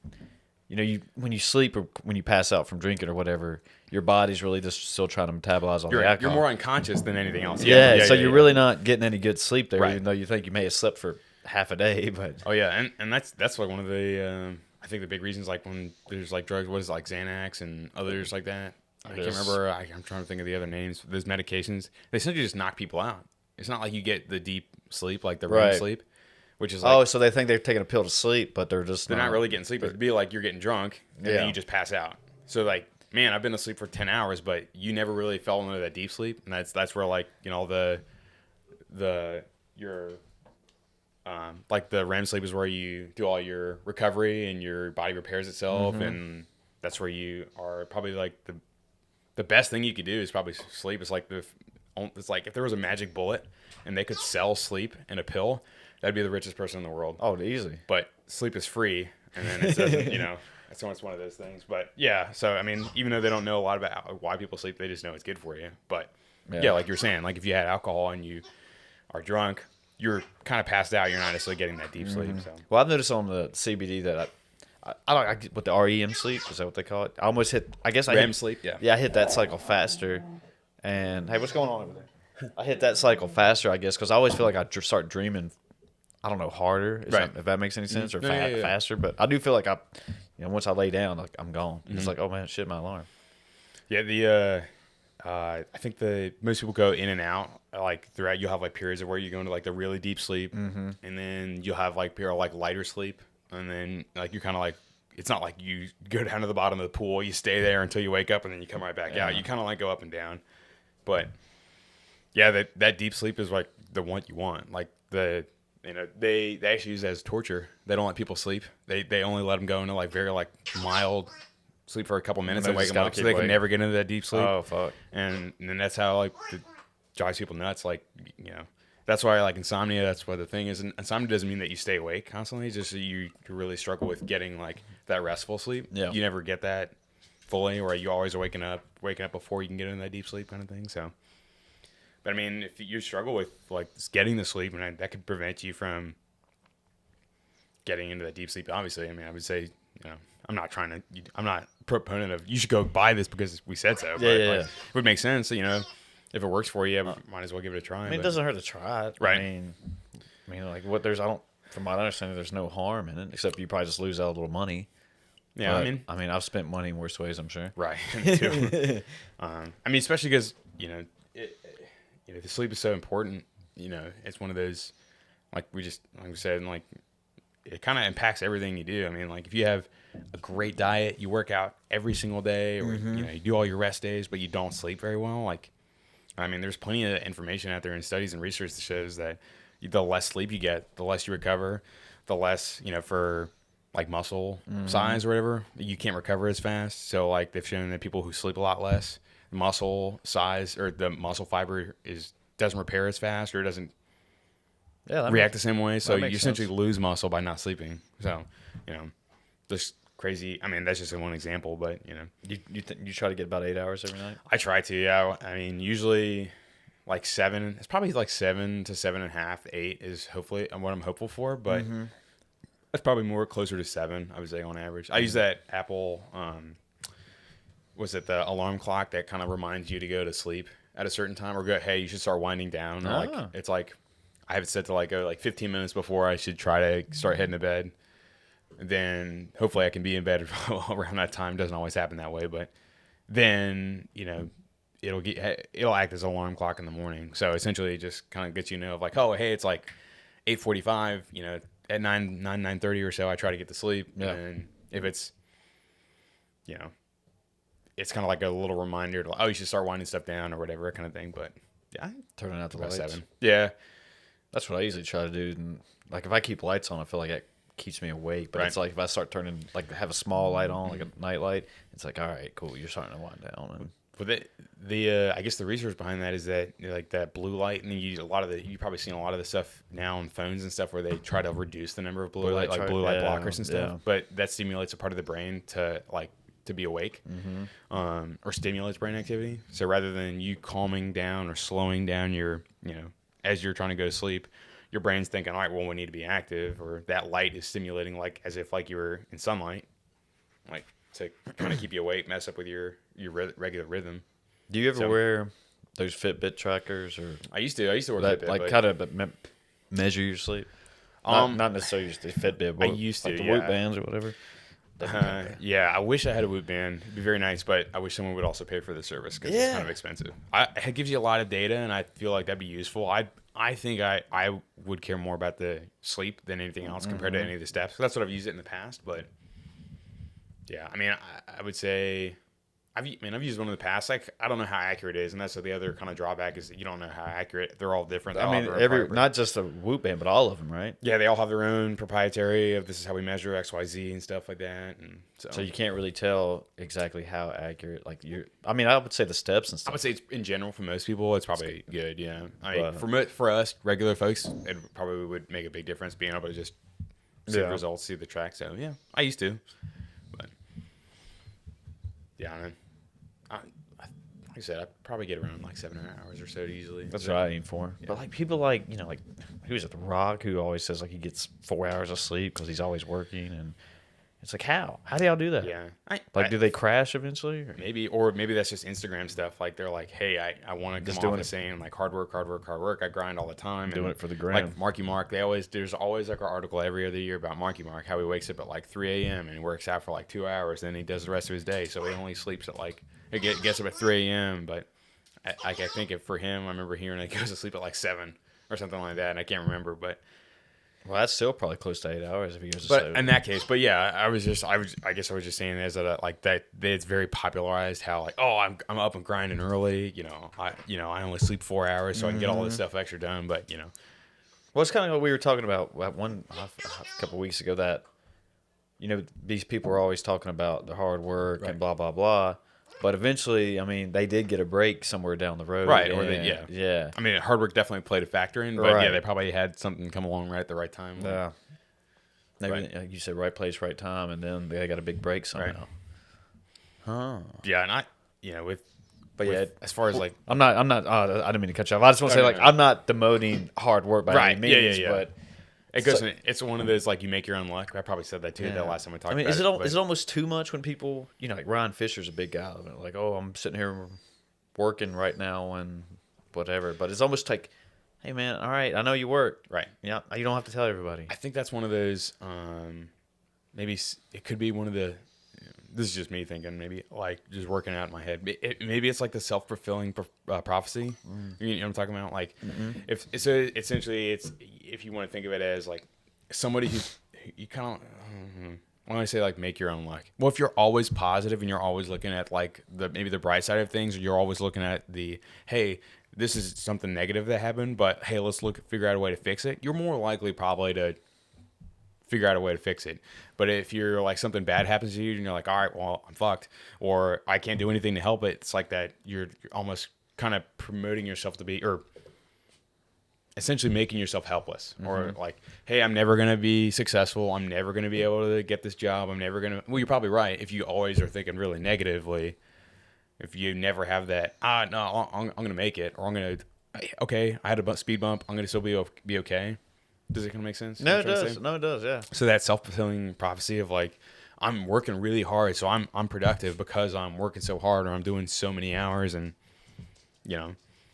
when you sleep or when you pass out from drinking or whatever, your body's really just still trying to metabolize all the alcohol. You're more unconscious than anything else. Yeah, so you're really not getting any good sleep there, Right. even though you think you may have slept for half a day. But Oh yeah, and that's like one of the I think the big reasons, like when there's like drugs, what is it, like Xanax and others like that. I can't Yes. remember. I'm trying to think of the other names. Those medications, they essentially just knock people out. It's not like you get the deep sleep, like the REM Right. sleep, which is like so they think they're taking a pill to sleep, but they're just they're not really getting sleep. It'd be like you're getting drunk and Yeah. then you just pass out. So like, man, I've been asleep for 10 hours, but you never really fell into that deep sleep, and that's where like your like the REM sleep is where you do all your recovery and your body repairs itself, and that's where you are probably like the best thing you could do is probably sleep. It's like it's like if there was a magic bullet and they could sell sleep in a pill, that'd be the richest person in the world. Oh, easy. But sleep is free, and then it doesn't, it's one of those things. But yeah, so I mean, even though they don't know a lot about why people sleep, they just know it's good for you. But yeah, like you're saying, like if you had alcohol and you are drunk, you're kind of passed out. You're not necessarily getting that deep sleep. So Well, I've noticed on the CBD that I get with the REM sleep. Is that what they call it? I almost hit. I guess I REM hit, sleep, yeah. Yeah, I hit that cycle faster. And hey, what's going on over there? I hit that cycle faster, I guess, because I always feel like I start dreaming. I don't know, harder. Right. If that makes any sense, or No, yeah. faster. But I do feel like once I lay down, like I'm gone. It's like, oh man, shit, my alarm. yeah, I think most people go in and out like throughout. You'll have like periods of where you go into like the really deep sleep, and then you'll have like period of like lighter sleep, and then like you're kind of like, it's not like you go down to the bottom of the pool, you stay there until you wake up, and then you come right back out. You kind of like go up and down, but yeah, that deep sleep is like the one you want. Like they actually use it as torture. They don't let people sleep. They only let them go into like very like mild sleep for a couple minutes and wake them up, so they can never get into that deep sleep. Oh fuck! And then that's how like it drives people nuts. Like that's why like insomnia. That's what the thing is. And insomnia doesn't mean that you stay awake constantly. It's just that you really struggle with getting like that restful sleep. Yeah. You never get that fully, or you always are waking up before you can get into that deep sleep kind of thing. So, but I mean, if you struggle with like getting the sleep, and that could prevent you from getting into that deep sleep. Obviously, I mean, I would say, I'm not a proponent of you should go buy this because we said so. Yeah, But it would make sense. If it works for you, might as well give it a try. I mean, it doesn't hurt to try it. Right. I mean, like from my understanding, there's no harm in it, except you probably just lose out a little money. Yeah, But, I mean, I've spent money in worse ways, I'm sure. right. Me too. I mean, especially because the sleep is so important. It's one of those like we said, like it kind of impacts everything you do. I mean, like if you have a great diet, you work out every single day, or you do all your rest days, but you don't sleep very well. Like, I mean, there's plenty of information out there in studies and research that shows that the less sleep you get, the less you recover, the less, for like muscle size or whatever, you can't recover as fast. So like they've shown that people who sleep a lot less, muscle size or the muscle fiber doesn't repair as fast, or it doesn't react the same way. So you essentially lose muscle by not sleeping. So, just crazy. I mean, that's just one example, but you try to get about 8 hours every night? I try to, yeah. I mean, usually like 7. It's probably like 7 to 7.5, 8 is hopefully what I'm hopeful for, but that's probably more closer to 7, I would say, on average. I use that Apple, was it the alarm clock that kind of reminds you to go to sleep at a certain time, or hey, you should start winding down. Or like it's like I have it set to like go like 15 minutes before I should try to start heading to bed. Then hopefully I can be in bed around that time. Doesn't always happen that way, but then it'll act as an alarm clock in the morning. So essentially, it just kind of gets of like, oh hey, it's like 8:45. At 9:30 or so, I try to get to sleep. Yeah. And if it's it's kind of like a little reminder to you should start winding stuff down or whatever kind of thing. But yeah, turning out the lights. 7. Yeah, that's what I usually try to do. And like if I keep lights on, I feel like it keeps me awake. But it's like if I start turning have a small light on, like a night light, it's like, all right, cool, you're starting to wind down. And but I guess the research behind that is that like that blue light, and you've probably seen a lot of the stuff now on phones and stuff where they try to reduce the number of blue light blockers and stuff. Yeah. But that stimulates a part of the brain to be awake, or stimulates brain activity. So rather than you calming down or slowing down your as you're trying to go to sleep, your brain's thinking, all right, well, we need to be active, or that light is stimulating like as if like you were in sunlight, like to kind of keep you awake, mess up with your regular rhythm. Do you ever wear those Fitbit trackers? Or I used to wear that, Fitbit, kind of measure your sleep. Not necessarily just the Fitbit, but I used to, like the Whoop bands or whatever. Yeah, I wish I had a Whoop band. It'd be very nice, but I wish someone would also pay for the service because it's kind of expensive. It gives you a lot of data, and I feel like that'd be useful. I think I would care more about the sleep than anything else compared to any of the steps. That's what I've used it in the past, but yeah, I mean, I would say I've used one in the past. Like, I don't know how accurate it is, and that's the other kind of drawback is that you don't know how accurate. They're all different. I mean, not just a Whoop band, but all of them, right? Yeah, they all have their own proprietary of this is how we measure XYZ and stuff like that. And so you can't really tell exactly how accurate. Like I would say the steps and stuff. I would say it's, in general for most people, it's probably good. Yeah, for us regular folks, it probably would make a big difference being able to just see the results, see the track. So yeah, I used to, but yeah, man. Like I said, I probably get around like 7 hours or so usually. That's what I aim for. Yeah. But like people like who is it, The Rock, who always says like he gets 4 hours of sleep because he's always working, and it's like how do y'all do that? Yeah, do they crash eventually? Or maybe that's just Instagram stuff. Like they're like, hey, I want to come off the saying like hard work. I grind all the time. Doing it for the gram. Like Marky Mark, there's always like an article every other year about Marky Mark, how he wakes up at like 3 a.m. and he works out for like 2 hours, then he does the rest of his day. So he only sleeps at like he gets up at 3 a.m. But I think for him, I remember hearing he goes to sleep at like 7 or something like that, and I can't remember, but. Well, that's still probably close to 8 hours if he goes to sleep. sleep. But in that case, I guess I was just saying is that that it's very popularized how like, oh, I'm up and grinding early, I only sleep 4 hours so I can get all this stuff extra done, but Well, it's kind of what we were talking about a couple of weeks ago, that these people are always talking about the hard work and blah blah blah. But eventually, I mean, they did get a break somewhere down the road. Right. Yeah. I mean, hard work definitely played a factor in, but they probably had something come along right at the right time. Yeah. Like you said, right place, right time, and then they got a big break somehow. Right. Huh. Yeah, and as far as like, I'm not. I didn't mean to cut you off. I just want to say I'm not demoting hard work by any means, but. It goes. It's one of those like you make your own luck. I probably said that too the last time we talked. I mean, about is it almost too much when people, like Ryan Fisher's a big guy, like, oh, I'm sitting here working right now and whatever, but it's almost like, hey man, all right, I know you work, right? Yeah, you don't have to tell everybody. I think that's one of those. Maybe it could be one of the. This is just me thinking, maybe like just working out in my head. Maybe it's like the self-fulfilling prophecy. You know what I'm talking about? Like, essentially, it's if you want to think of it as like somebody you kind of. When I say like make your own luck, well, if you're always positive and you're always looking at like maybe the bright side of things, or you're always looking at hey, this is something negative that happened, but hey, let's figure out a way to fix it. You're more likely probably to figure out a way to fix it. But if you're like something bad happens to you and you're like, all right, well, I'm fucked, or I can't do anything to help it, it's like that you're almost kind of promoting yourself to be, or essentially making yourself helpless, or like, hey, I'm never going to be successful. I'm never going to be able to get this job. I'm never going to, well, you're probably right. If you always are thinking really negatively, if you never have that, no, I'm going to make it, or I'm going to, okay, I had a speed bump. I'm going to still be okay. Does it kind of make sense? No, it does. No, it does. Yeah. So that self-fulfilling prophecy of like, I'm working really hard, so I'm productive because I'm working so hard, or I'm doing so many hours, and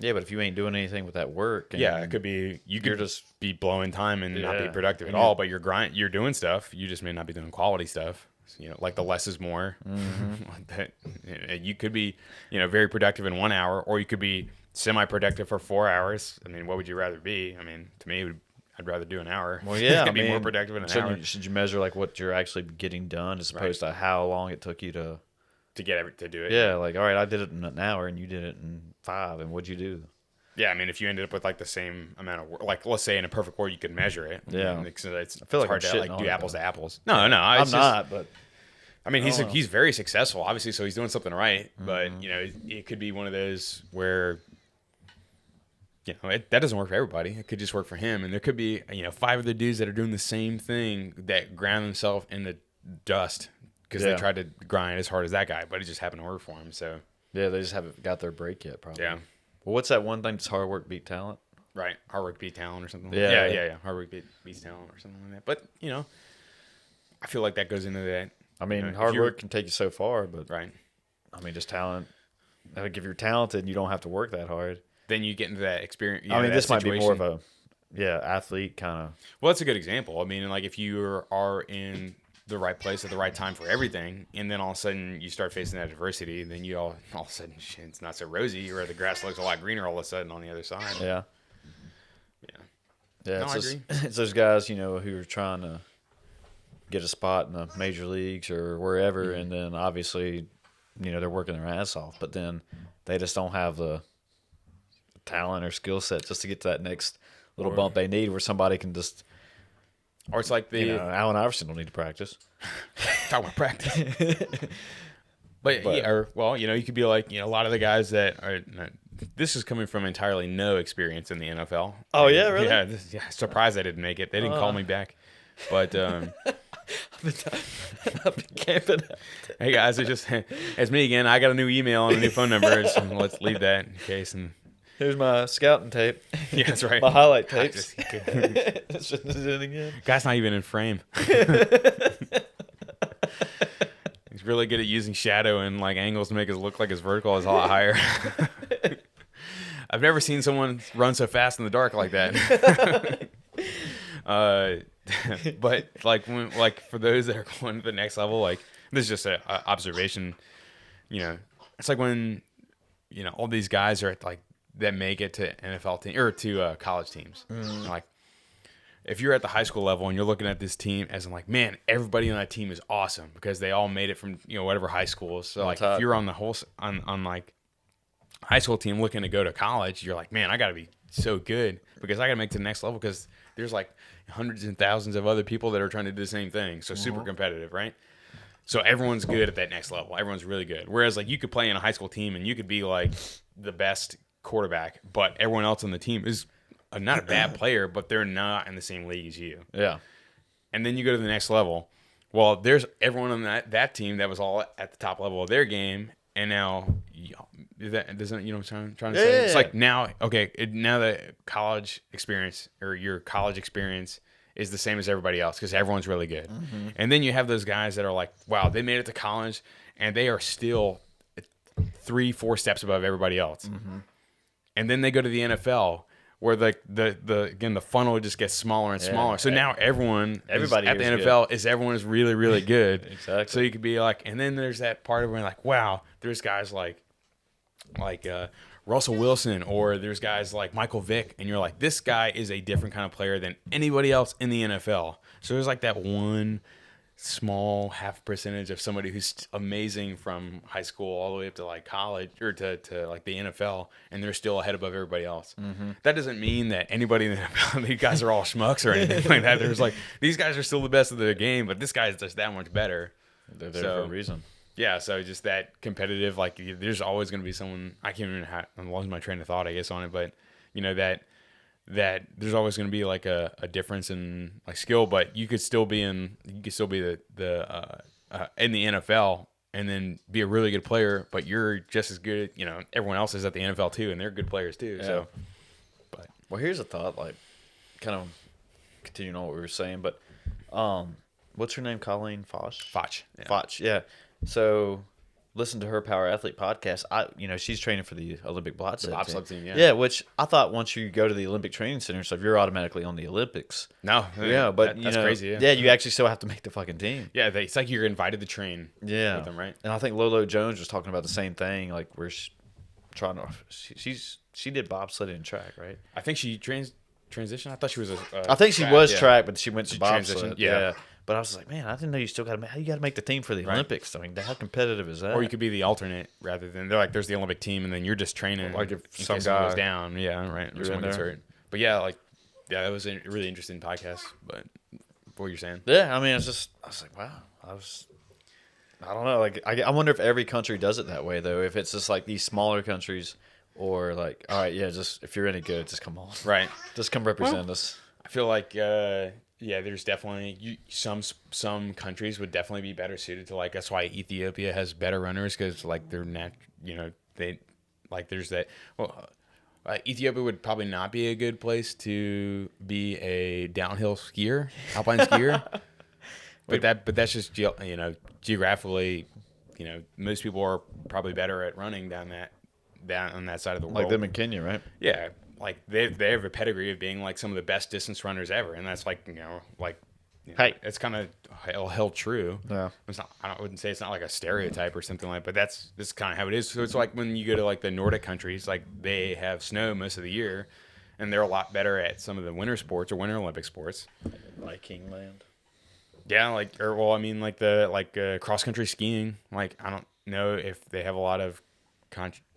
Yeah, but if you ain't doing anything with that work, it could be you could just be blowing time and not be productive at all. But you're doing stuff. You just may not be doing quality stuff. So, like the less is more. You could be very productive in 1 hour, or you could be semi-productive for 4 hours. I mean, what would you rather be? I mean, to me, I'd rather do an hour. Well, yeah, I'd be more productive in an hour. Should you measure like what you're actually getting done as opposed to how long it took you to do it? Yeah, like all right, I did it in an hour and you did it in 5, and what'd you do? Yeah, I mean, if you ended up with like the same amount of work, like let's say in a perfect world you could measure it. Yeah, it's I feel like hard I'm to like do apples to apples. No, I'm not. But I mean, he's very successful, obviously, so he's doing something right. But it could be one of those where that doesn't work for everybody. It could just work for him, and there could be 5 other dudes that are doing the same thing that ground themselves in the dust because they tried to grind as hard as that guy, but it just happened to work for him. So yeah, they just haven't got their break yet, probably. Yeah. Well, what's that one thing? Does hard work beat talent? Right. Hard work beat talent or something. Yeah. Hard work beats talent or something like that. But I feel like that goes into that. I mean, hard work can take you so far, but right. I mean, just talent. Like if you're talented, you don't have to work that hard. Then you get into that experience. I mean, this situation might be more of a athlete kind of. Well, that's a good example. I mean, like if you are in the right place at the right time for everything, and then all of a sudden you start facing that adversity, then you all of a sudden shit, it's not so rosy, or the grass looks a lot greener all of a sudden on the other side. Yeah. No, I agree. It's those guys, who are trying to get a spot in the major leagues or wherever, and then obviously, they're working their ass off, but then they just don't have the talent or skill set just to get to that next little bump they need, where somebody can just. Or it's like Allen Iverson don't need to practice. Talk about practice. but you could be like, a lot of the guys that are. This is coming from entirely no experience in the NFL. Oh yeah, really? Yeah. Surprised I didn't make it. They didn't call me back. But I've been camping. Hey guys, it's me again. I got a new email and a new phone number. So let's leave that in case. And here's my scouting tape. Yeah, that's right. My highlight tapes. Again. Guy's not even in frame. He's really good at using shadow and like angles to make it look like his vertical is a lot higher. I've never seen someone run so fast in the dark like that. But like for those that are going to the next level, like this is just an observation. It's like when all these guys are at like that make it to NFL team or to college teams. Like if you're at the high school level and you're looking at this team as in like, man, everybody on that team is awesome because they all made it from whatever high school. So like if you're on the whole on like high school team looking to go to college, you're like, man, I got to be so good because I got to make it to the next level because there's like hundreds and thousands of other people that are trying to do the same thing. So super competitive, right? So everyone's good at that next level. Everyone's really good. Whereas like you could play in a high school team and you could be like the best quarterback, but everyone else on the team is not a bad player, but they're not in the same league as you. Yeah. And then you go to the next level. Well, there's everyone on that team that was all at the top level of their game, and now that doesn't what I'm trying to say? Yeah. It's like now, okay, now the college experience or your college experience is the same as everybody else because everyone's really good. And then you have those guys that are like, wow, they made it to college, and they are still 3-4 steps above everybody else. And then they go to the NFL where the funnel just gets smaller and smaller. So now everybody at the NFL everyone is really, really good. Exactly. So you could be like, and then there's that part of where like, wow, there's guys like Russell Wilson, or there's guys like Michael Vick, and you're like, this guy is a different kind of player than anybody else in the NFL. So there's like that one small half percentage of somebody who's amazing from high school all the way up to like college or to like the NFL, and they're still ahead above everybody else. That doesn't mean that anybody in the NFL, these guys are all schmucks or anything like that. There's like, these guys are still the best of the game, but this guy is just that much better. They're there for a reason. Yeah, so just that competitive, like there's always going to be someone, I can't even I'm losing my train of thought, I guess, on it, but you know, that there's always going to be like a difference in like skill, but you could still be the in the NFL and then be a really good player, but you're just as good, you know, everyone else is at the NFL too, and they're good players too. Yeah. So, but well, here's a thought, like kind of continuing on what we were saying, but what's her name? Colleen Foch? Foch. Yeah. Foch, yeah. So listen to her Power Athlete podcast. She's training for the Olympic bobsled team. Yeah, which I thought once you go to the Olympic Training Center, so you're automatically on the Olympics. No, yeah, but that's crazy. Yeah, you actually still have to make the fucking team. Yeah, it's like you're invited to train. Yeah, with them, right? And I think Lolo Jones was talking about the same thing. Like we're trying to. She did bobsled and track, right? I think she transition. I thought she was I think she was track, but she went to bobsled. Yeah. But I was like, man, I didn't know you still got to make the team for the Olympics. I mean, how competitive is that? Or you could be the alternate rather than they're like, there's the Olympic team, and then you're just training. Like if some guy goes down, yeah, right. You're in there. Hurt. But yeah, that was a really interesting podcast. But what you're saying? Yeah, I mean, I was like, wow, I don't know. Like, I wonder if every country does it that way though. If it's just like these smaller countries, or like, all right, yeah, just if you're any good, just come on, right? Just come represent us. I feel like. Yeah, there's definitely some countries would definitely be better suited to like. That's why Ethiopia has better runners because like they're not, they like there's that. Well, Ethiopia would probably not be a good place to be a downhill skier, alpine skier. but that's just geographically, most people are probably better at running down on that side of the world. Like them in Kenya, right? Yeah. Like they have a pedigree of being like some of the best distance runners ever, and that's like hey, it's kind of held true. Yeah, it's not. I wouldn't say it's not like a stereotype or something like, but this is kind of how it is. So it's like when you go to like the Nordic countries, like they have snow most of the year, and they're a lot better at some of the winter sports or winter Olympic sports. Viking land. Yeah, cross country skiing. Like I don't know if they have a lot of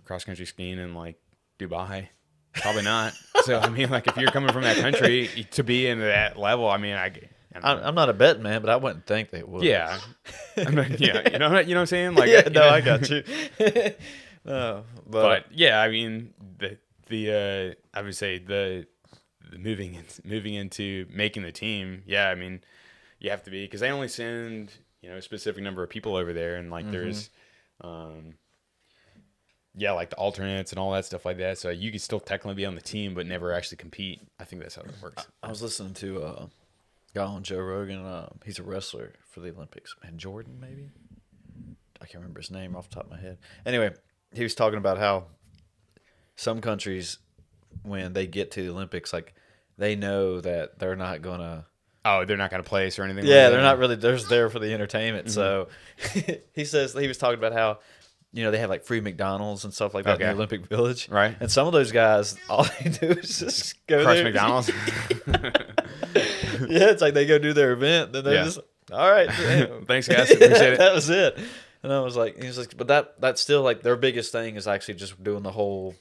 cross country skiing in like Dubai. Probably not. So I mean, like if you're coming from that country to be in that level, I mean, I'm not a betting man, but I wouldn't think they would. Yeah, I mean, yeah, you know what I'm saying? Like, yeah, no, I got you. But yeah, I mean, the I would say the moving into making the team. Yeah, I mean, you have to be because they only send a specific number of people over there, and like there's. Yeah, like the alternates and all that stuff like that. So you could still technically be on the team, but never actually compete. I think that's how it works. I was listening to a guy on Joe Rogan. He's a wrestler for the Olympics. Man, Jordan, maybe? I can't remember his name off the top of my head. Anyway, he was talking about how some countries, when they get to the Olympics, like they know that they're not going to. Oh, they're not going to place or anything? Yeah, they're not really. They're just there for the entertainment. So he was talking about how. They have like free McDonald's and stuff like that in the Olympic Village. Right. And some of those guys, all they do is just go crush there. McDonald's. Yeah, it's like they go do their event. Then they're just, all right. Thanks, guys. Appreciate it. That was it. And I was like, he was like, but that's still like their biggest thing is actually just doing the whole.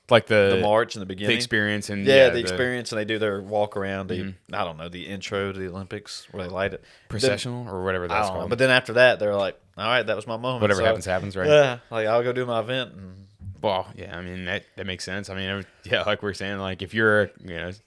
Like the march in the beginning. The experience. And the experience. And they do their walk around. I don't know, the intro to the Olympics where they light it. Processional or whatever that's called. But then after that, they're like, all right, that was my moment. Whatever happens, right? Yeah, like I'll go do my event. Well, yeah, I mean, that makes sense. I mean, yeah, like we're saying, like if you're,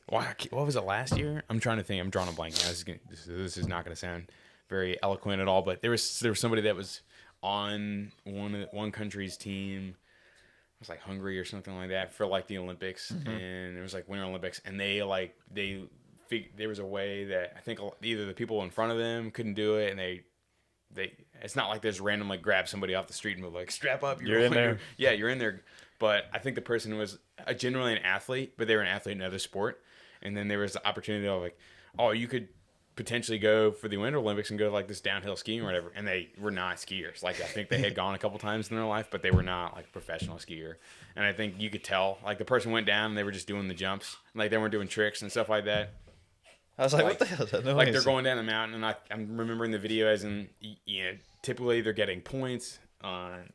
what was it last year? I'm trying to think. I'm drawing a blank now. This is not going to sound very eloquent at all, but there was somebody that was on one country's team. It was like Hungary or something like that for like the Olympics, and it was like Winter Olympics, and there was a way that I think either the people in front of them couldn't do it, and they it's not like they just randomly grab somebody off the street and move like strap up, you're in there. Yeah, you're in there. But I think the person was generally an athlete, but they were an athlete in another sport, and then there was the opportunity of like, oh, you could potentially go for the Winter Olympics and go to like this downhill skiing or whatever, and they were not skiers. Like I think they had gone a couple times in their life, but they were not like a professional skier. And I think you could tell, like the person went down and they were just doing the jumps, like they weren't doing tricks and stuff like that. I was like, what the hell is that noise? Like they're going down the mountain, and I'm remembering the video as in, typically they're getting points on,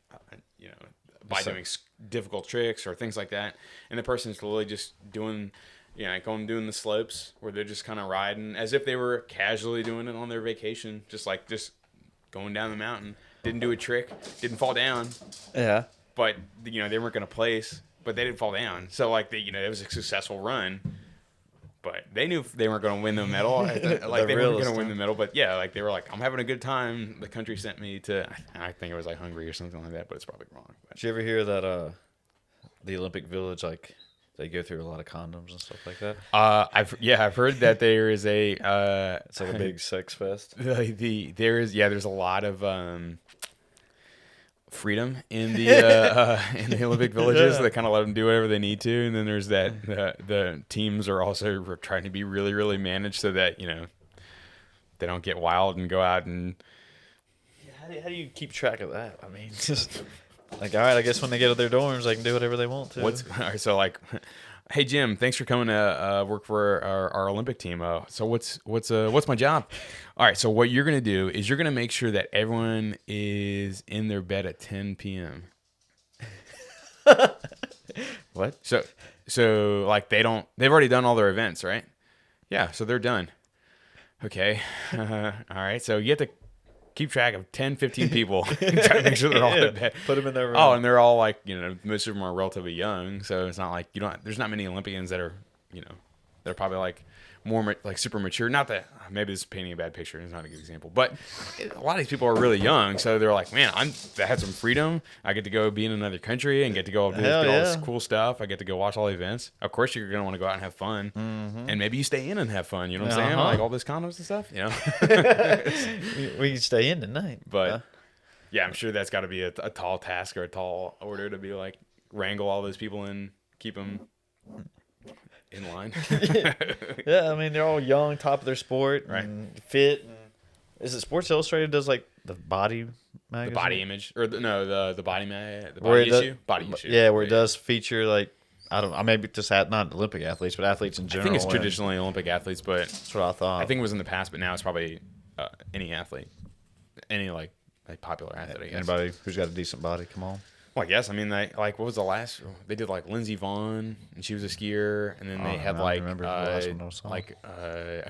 by doing difficult tricks or things like that, and the person's literally just doing. Doing the slopes where they're just kind of riding as if they were casually doing it on their vacation, just going down the mountain. Didn't do a trick, didn't fall down. Yeah. But, they weren't going to place, but they didn't fall down. So, it was a successful run. But they knew they weren't going to win the medal. They weren't going to win the medal. But, yeah, they were like, I'm having a good time. The country sent me to, I think it was like Hungary or something like that, but it's probably wrong. But. Did you ever hear that the Olympic Village, they go through a lot of condoms and stuff like that? I've heard that there is a it's like a big sex fest. There's a lot of freedom in in the Olympic villages. They kind of let them do whatever they need to, and then there's that the teams are also trying to be really really managed so that they don't get wild and go out and. Yeah, how do you keep track of that? I mean, just. Like, all right, I guess when they get to their dorms, they can do whatever they want to. All right, so hey Jim, thanks for coming to work for our Olympic team. So what's my job? All right, so what you're gonna do is you're gonna make sure that everyone is in their bed at 10 p.m. What? So they've already done all their events, right? Yeah, so they're done. Okay, all right, so you have to keep track of 10, 15 people. Try to make sure they're all in bed. Put them in their room. Oh, and they're all most of them are relatively young, so it's not like there's not many Olympians that are, they're probably more super mature. Not that maybe this is painting a bad picture. It's not a good example, but a lot of these people are really young, so they're like, man, I had some freedom. I get to go be in another country and get to go do all this cool stuff. I get to go watch all the events. Of course, you're gonna want to go out and have fun, and maybe you stay in and have fun. You know what I'm saying? Like all those condoms and stuff. We can stay in tonight, but yeah, I'm sure that's got to be a tall task or a tall order to be wrangle all those people and keep them in line. Yeah, I mean they're all young, top of their sport, right? And fit. And is it Sports Illustrated does the body magazine? The body image, or the body issue? Body issue. Yeah, where it does feature I maybe just not Olympic athletes, but athletes in general. I think it's traditionally Olympic athletes, but that's what I thought. I think it was in the past, but now it's probably any athlete, any popular athlete. I guess. Anybody who's got a decent body, come on. Well, I guess. I mean, what was the last? They did Lindsey Vonn, and she was a skier, and then they had a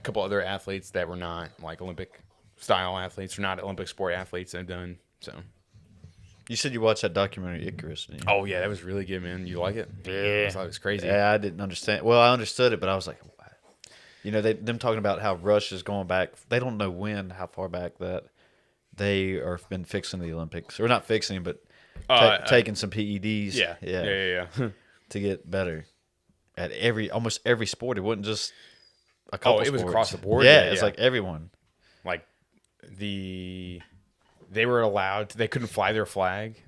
couple other athletes that were not Olympic style athletes or not Olympic sport athletes that have done so. You said you watched that documentary Icarus, didn't you? Oh yeah, that was really good, man. You like it? Yeah, I thought it was crazy. Yeah, I didn't understand. Well, I understood it, but I was like, what? Them talking about how Russia's going back. They don't know how far back that they are been fixing the Olympics, or not fixing, but. Taking some PEDs, yeah, to get better at almost every sport. It wasn't just a couple. It was sports. Across the board. Yeah, it's everyone. They were allowed. They couldn't fly their flag.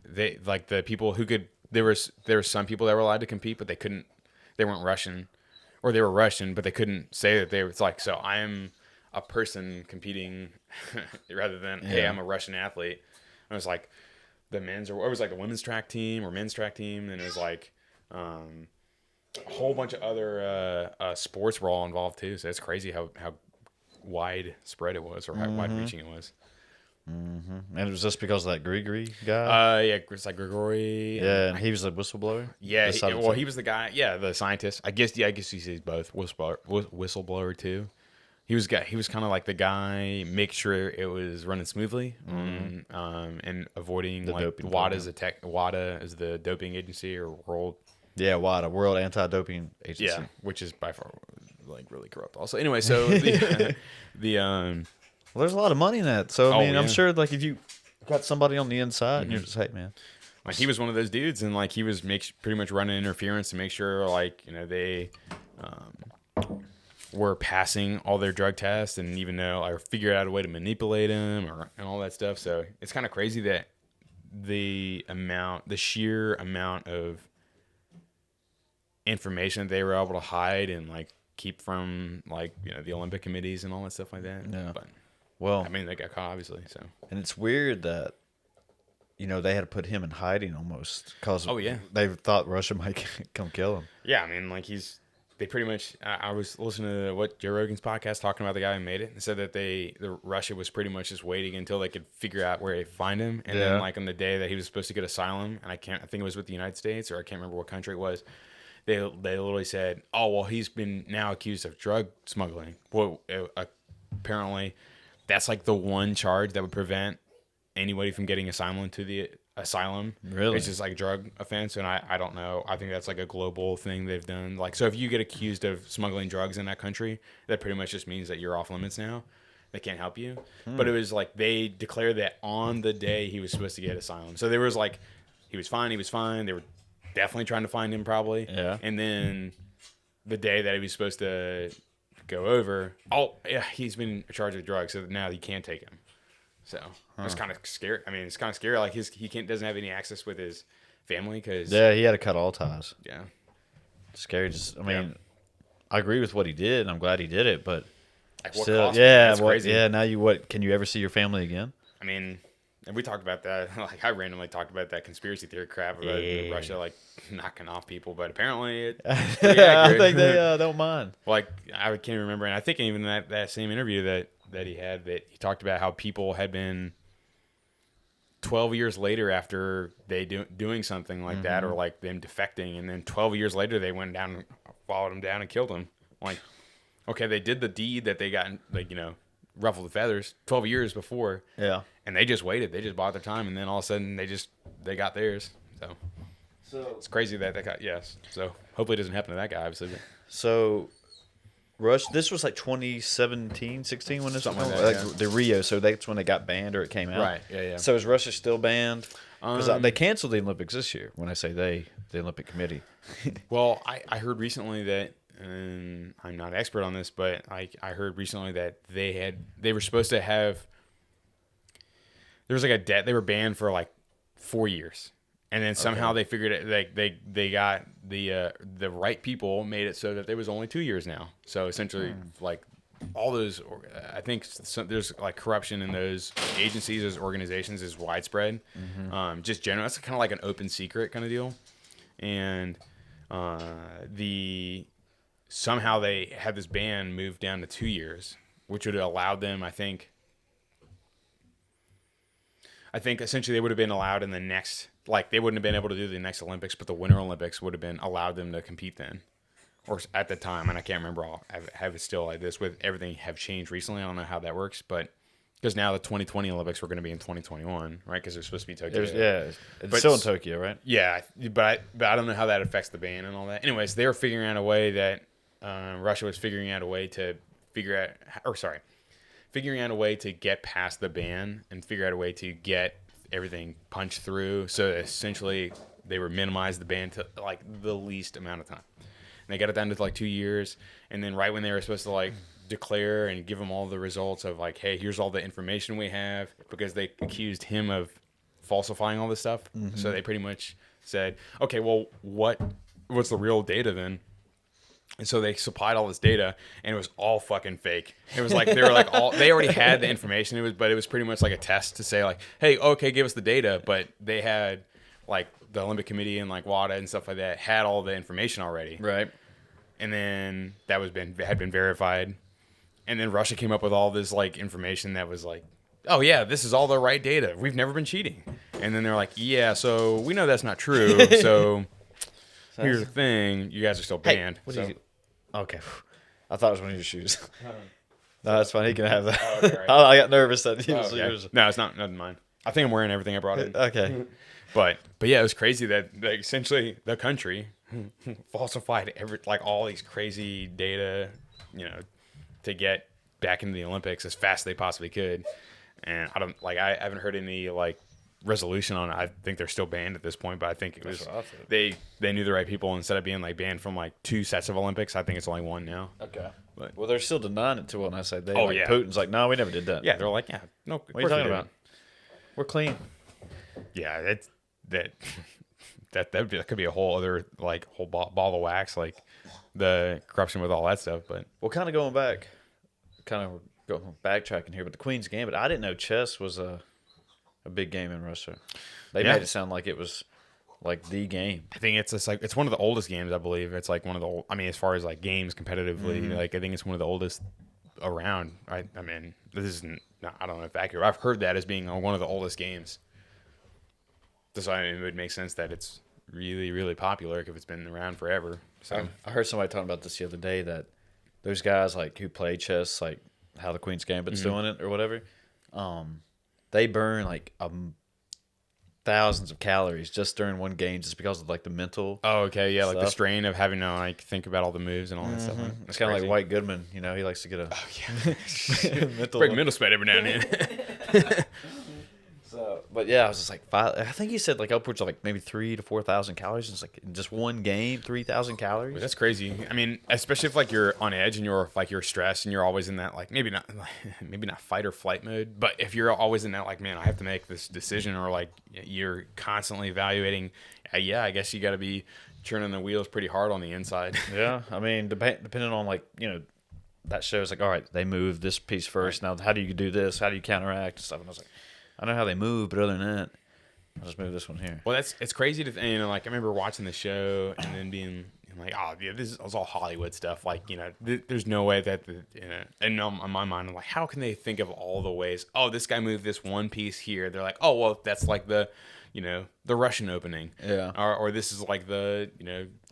They the people who could. There were some people that were allowed to compete, but they couldn't. They weren't Russian, or they were Russian, but they couldn't say that they were. It's so I am a person competing, rather than hey, I'm a Russian athlete. And it was the men's, or it was the women's track team or men's track team, and it was a whole bunch of other sports were all involved too. So it's crazy how widespread it was, or how wide reaching it was. Mm-hmm. And it was just because of that Grigory guy. It's Grigory. Yeah, and he was a whistleblower. Yeah, he was the guy. Yeah, the scientist. I guess he says both whistleblower too. He was kind of the guy, make sure it was running smoothly, and avoiding WADA is the doping agency, or World. Yeah, WADA, World Anti-Doping Agency. Yeah, which is by far really corrupt. Also, anyway, so well, there's a lot of money in that. So I mean, I'm sure if you got somebody on the inside, and you're just, hey man, he was one of those dudes, and he was pretty much running interference to make sure they. Were passing all their drug tests, and even though I figured out a way to manipulate them and all that stuff. So it's kind of crazy that the sheer amount of information they were able to hide and keep from like the Olympic committees and all that stuff like that. Yeah. But Well, I mean, they got caught obviously. So and it's weird that they had to put him in hiding almost because they thought Russia might come kill him. yeah, I mean, like they pretty much. I was listening to what Joe Rogan's podcast talking about the guy who made it and said that the Russia was pretty much just waiting until they could figure out where to find him, and then like on the day that he was supposed to get asylum, and I think it was with the United States or I can't remember what country it was. They literally said, oh well, he's been now accused of drug smuggling. Well, apparently, that's like the one charge that would prevent anybody from getting asylum to the asylum. Really? It's just like a drug offense, and I don't know. I think that's like a global thing they've done. Like, so if you get accused of smuggling drugs in that country, that pretty much just means that you're off limits now. They can't help you. But it was like they declared that on the day he was supposed to get asylum. So there was like, he was fine. They were definitely trying to find him probably. Yeah. And then the day that he was supposed to go over, oh yeah, he's been charged with drugs, so now you can't take him. So it's kind of scary. I mean, it's kind of scary. Like doesn't have any access with his family because he had to cut all ties. Yeah, scary. I agree with what he did, and I'm glad he did it. But like what still, cost, that's crazy. Yeah. Now can you ever see your family again? I mean, and we talked about that. Like I randomly talked about that conspiracy theory crap about Russia like knocking off people, but apparently I think they don't mind. Like I can't even remember, and I think even that same interview that he had, that he talked about how people had been 12 years later after they doing something like that, or like them defecting, and then 12 years later they went down, followed him down and killed him. Like, okay, they did the deed that they got, like, ruffled the feathers 12 years before. Yeah. And they just waited. They just bought their time, and then all of a sudden they got theirs. So it's crazy that they got, yes. So hopefully it doesn't happen to that guy, obviously. So this was like 2017, 16 when this Something was like that, the Rio. So that's when they got banned or it came out. Right, yeah. So is Russia still banned? Because they canceled the Olympics this year. When I say they, the Olympic Committee. Well, I heard recently that, and I'm not an expert on this, but I heard recently that they were supposed to have, there was like a debt, they were banned for like 4 years. And then somehow they figured it, like they got the right people made it so that there was only 2 years now. So essentially, like all those, I think there's like corruption in those agencies, those organizations is widespread. Just general, it's kind of like an open secret kind of deal. And somehow they had this ban moved down to 2 years, which would have allowed them, I think essentially they would have been allowed in the next, like they wouldn't have been able to do the next Olympics, but the Winter Olympics would have been allowed them to compete then, or at the time. And I can't remember all. I have it still like this with everything have changed recently. I don't know how that works, but because now the 2020 Olympics were going to be in 2021, right? Because they're supposed to be Tokyo. It's still in Tokyo, right? Yeah, but I don't know how that affects the ban and all that. Anyways, they were figuring out a way that Russia was figuring out a way to figuring out a way to get past the ban and figure out a way to get everything punched through. So essentially, they were minimize the ban to like the least amount of time. And they got it down to like 2 years. And then right when they were supposed to like declare and give them all the results of like, hey, here's all the information we have, because they accused him of falsifying all this stuff. So they pretty much said, okay, well, what's the real data then? And so they supplied all this data, and it was all fucking fake. It was like they were like they already had the information. But it was pretty much like a test to say like, hey, okay, give us the data. But they had like the Olympic Committee and like WADA and stuff like that had all the information already, right? And then that had been verified, and then Russia came up with all this like information that was like, oh yeah, this is all the right data. We've never been cheating. And then they're like, yeah, so we know that's not true. So here's the thing: you guys are still banned. Hey, okay, I thought it was one of your shoes. No, that's fine. He can have that. Oh, okay, right. I got nervous that he was okay. yours. No, it's not mine. I think I'm wearing everything I brought in. Okay, but yeah, it was crazy that essentially the country falsified all these crazy data, to get back into the Olympics as fast as they possibly could. And I haven't heard any resolution on it. I think they're still banned at this point, but I think it was they knew the right people. Instead of being banned from 2 sets of Olympics, I think it's only 1 now. Okay. But well, they're still denying it to when I say they. Oh yeah. Putin's like, no, we never did that. Yeah, they're like, yeah, no. What are you talking about? We're clean. Yeah, that could be a whole other whole ball of wax. the corruption with all that stuff. But Well, kind of going back, backtracking here, but the Queen's Gambit, I didn't know chess was a big game in Russia. They made it sound like it was like the game. I think it's just like it's one of the oldest games. I believe it's like one of the old. I mean, as far as like games competitively, like I think it's one of the oldest around. I mean, this isn't. I don't know if accurate. I've heard that as being one of the oldest games. So I mean, it would make sense that it's really, really popular if it's been around forever. So I heard somebody talking about this the other day that those guys like who play chess, like how the Queen's Gambit's doing it or whatever, they burn like thousands of calories just during one game just because of like the mental. Oh, okay, yeah, stuff. like the strain of having to like think about all the moves and all that stuff. It's kind of like White Goodman, you know, he likes to get a break mental sweat every now and then. So, but yeah, I was just like I think he said like upwards of like maybe 3,000 to 4,000 calories. It's like in just one game, 3,000 calories. That's crazy. I mean, especially if like you're on edge and you're stressed and you're always in that like maybe not fight or flight mode, but if you're always in that like, man, I have to make this decision, or like you're constantly evaluating. I guess you got to be churning the wheels pretty hard on the inside. Yeah, I mean, depending on like that shows like, all right, they moved this piece first. Right. Now, how do you do this? How do you counteract and stuff? And I was like, I know how they move, but other than that, I'll just move this one here. Well, it's crazy to like I remember watching the show and then being like, oh yeah, this is all Hollywood stuff. Like there's no way that and in my mind I'm like, how can they think of all the ways? Oh, this guy moved this one piece here. They're like, oh well, that's like the the Russian opening. Yeah. Or this is like the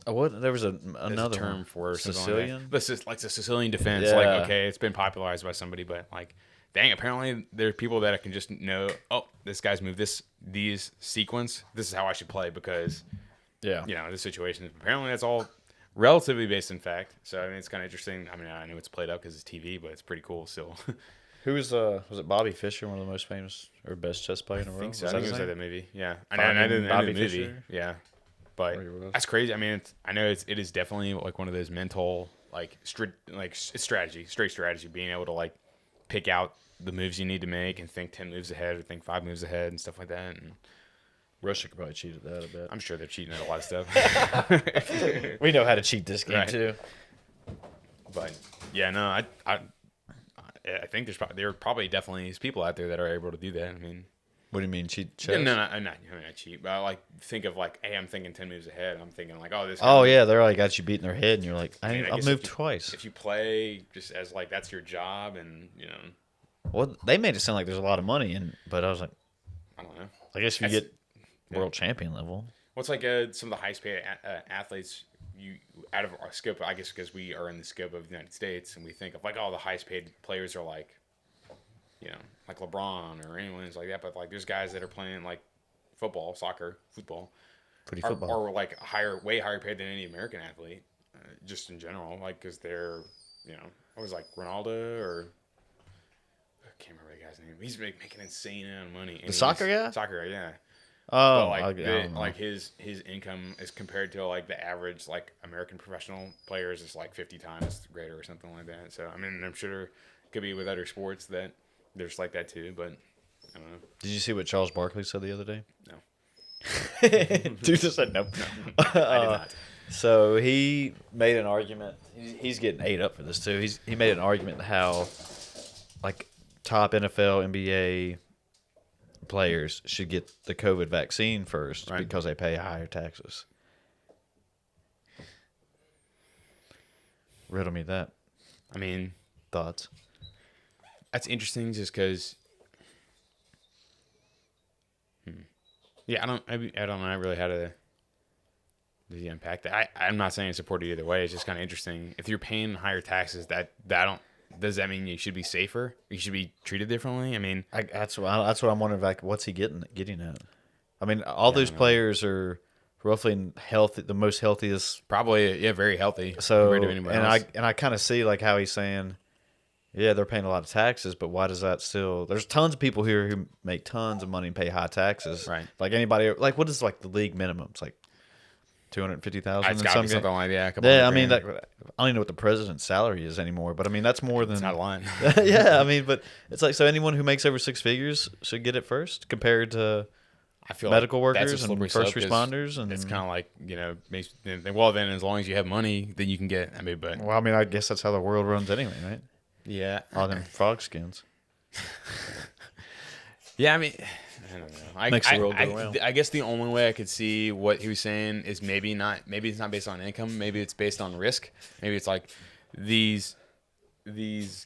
what there was another term for Sicilian. This is like the Sicilian defense. Yeah. Like okay, it's been popularized by somebody, but like. Dang, apparently there are people that can just know, oh, this guy's moved these sequence. This is how I should play because, this situation. Apparently that's all relatively based in fact. So, I mean, it's kind of interesting. I mean, I know it's played up because it's TV, but it's pretty cool still. Who was it Bobby Fischer, one of the most famous or best chess player in the world? I think so. I think it was like that movie. Yeah. I didn't know the movie. Fischer? Yeah. But that's crazy. I mean, I know it is definitely like one of those mental, like strategy, straight strategy, being able to like pick out the moves you need to make and think 10 moves ahead or think 5 moves ahead and stuff like that. And Russia could probably cheat at that a bit. I'm sure they're cheating at a lot of stuff. We know how to cheat this game too. But yeah, no, I think there are probably definitely people out there that are able to do that. I mean, what do you mean cheat chess? No, I mean, I cheat, but I like think of like, hey, I'm thinking 10 moves ahead. And I'm thinking like, oh, this. Oh yeah, they're like got you beat in their head, and you're like, I've moved twice. If you play just as like that's your job, and Well, they made it sound like there's a lot of money, but I was like, I don't know. I guess if you get world champion level. Well, it's like some of the highest paid athletes out of our scope, I guess, because we are in the scope of the United States, and we think of like, oh, the highest paid players are like, like LeBron or anyone like that. But like, there's guys that are playing like football, soccer, football, or like way higher paid than any American athlete, just in general, like because they're, what was like Ronaldo or. I can't remember the guy's name. He's making insane amount of money. The soccer guy? Soccer guy, yeah. Oh, but like his income is compared to like the average like American professional players is like 50 times greater or something like that. So I mean, I'm sure it could be with other sports that there's like that too, but I don't know. Did you see what Charles Barkley said the other day? No. Dude just said nope. No, I did not. So he made an argument. He's getting ate up for this too. He made an argument how like top NFL, NBA players should get the COVID vaccine first because they pay higher taxes. Riddle me that. I mean, thoughts? That's interesting just because. Yeah, I don't know really how to unpack that. I'm not saying I support it either way. It's just kind of interesting. If you're paying higher taxes, does that mean you should be safer? You should be treated differently? I mean, that's what I'm wondering. Like, what's he getting at? I mean, all those players are roughly healthy, the most healthiest. Probably, very healthy. So, I kind of see like how he's saying, yeah, they're paying a lot of taxes, but why does that still? There's tons of people here who make tons of money and pay high taxes. Right. Like anybody, like what is like the league minimum? It's like 250,000. It's got to be something like that. Yeah, I mean, I don't even know what the president's salary is anymore, but I mean that's more than. It's not a line. Yeah, I mean, but it's like so anyone who makes over 6 figures should get it first compared to. I feel medical like workers and first responders, and it's kind of like well, then as long as you have money, then you can get. I mean, but well, I mean, I guess that's how the world runs anyway, right? Yeah, all them frog skins. Yeah, I mean, I don't know. Makes the world go round. I guess the only way I could see what he was saying is maybe it's not based on income. Maybe it's based on risk. Maybe it's like these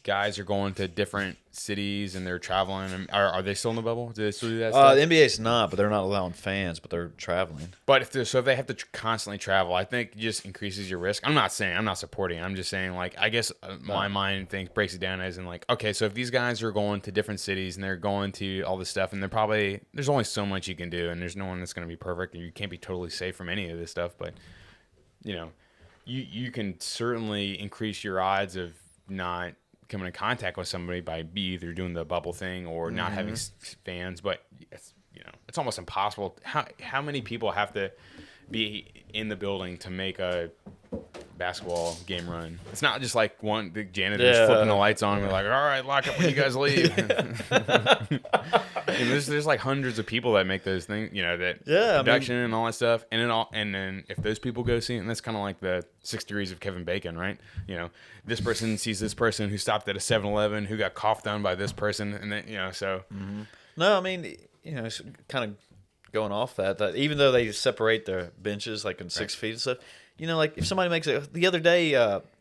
guys are going to different cities and they're traveling. And are they still in the bubble? Do they still do that stuff? The NBA's not, but they're not allowing fans, but they're traveling. But if they have to constantly travel, I think it just increases your risk. I'm not supporting. I'm just saying, like, I guess my mind breaks it down as in like, okay, so if these guys are going to different cities and they're going to all this stuff, and there's only so much you can do, and there's no one that's going to be perfect, and you can't be totally safe from any of this stuff. But you can certainly increase your odds of not coming in contact with somebody by either doing the bubble thing or not having fans. But it's almost impossible. How many people have to be in the building to make a basketball game run? It's not just like the janitor's flipping the lights on and we're like, all right, lock up when you guys leave. There's like hundreds of people that make those things, production and all that stuff. And then if those people go see it, and that's kind of like the 6 degrees of Kevin Bacon, right? This person sees this person who stopped at a 7-Eleven who got coughed on by this person, and then so. Mm-hmm. No, I mean, it's kind of going off that even though they separate their benches like in 6 feet and stuff. Like if somebody makes it the other day,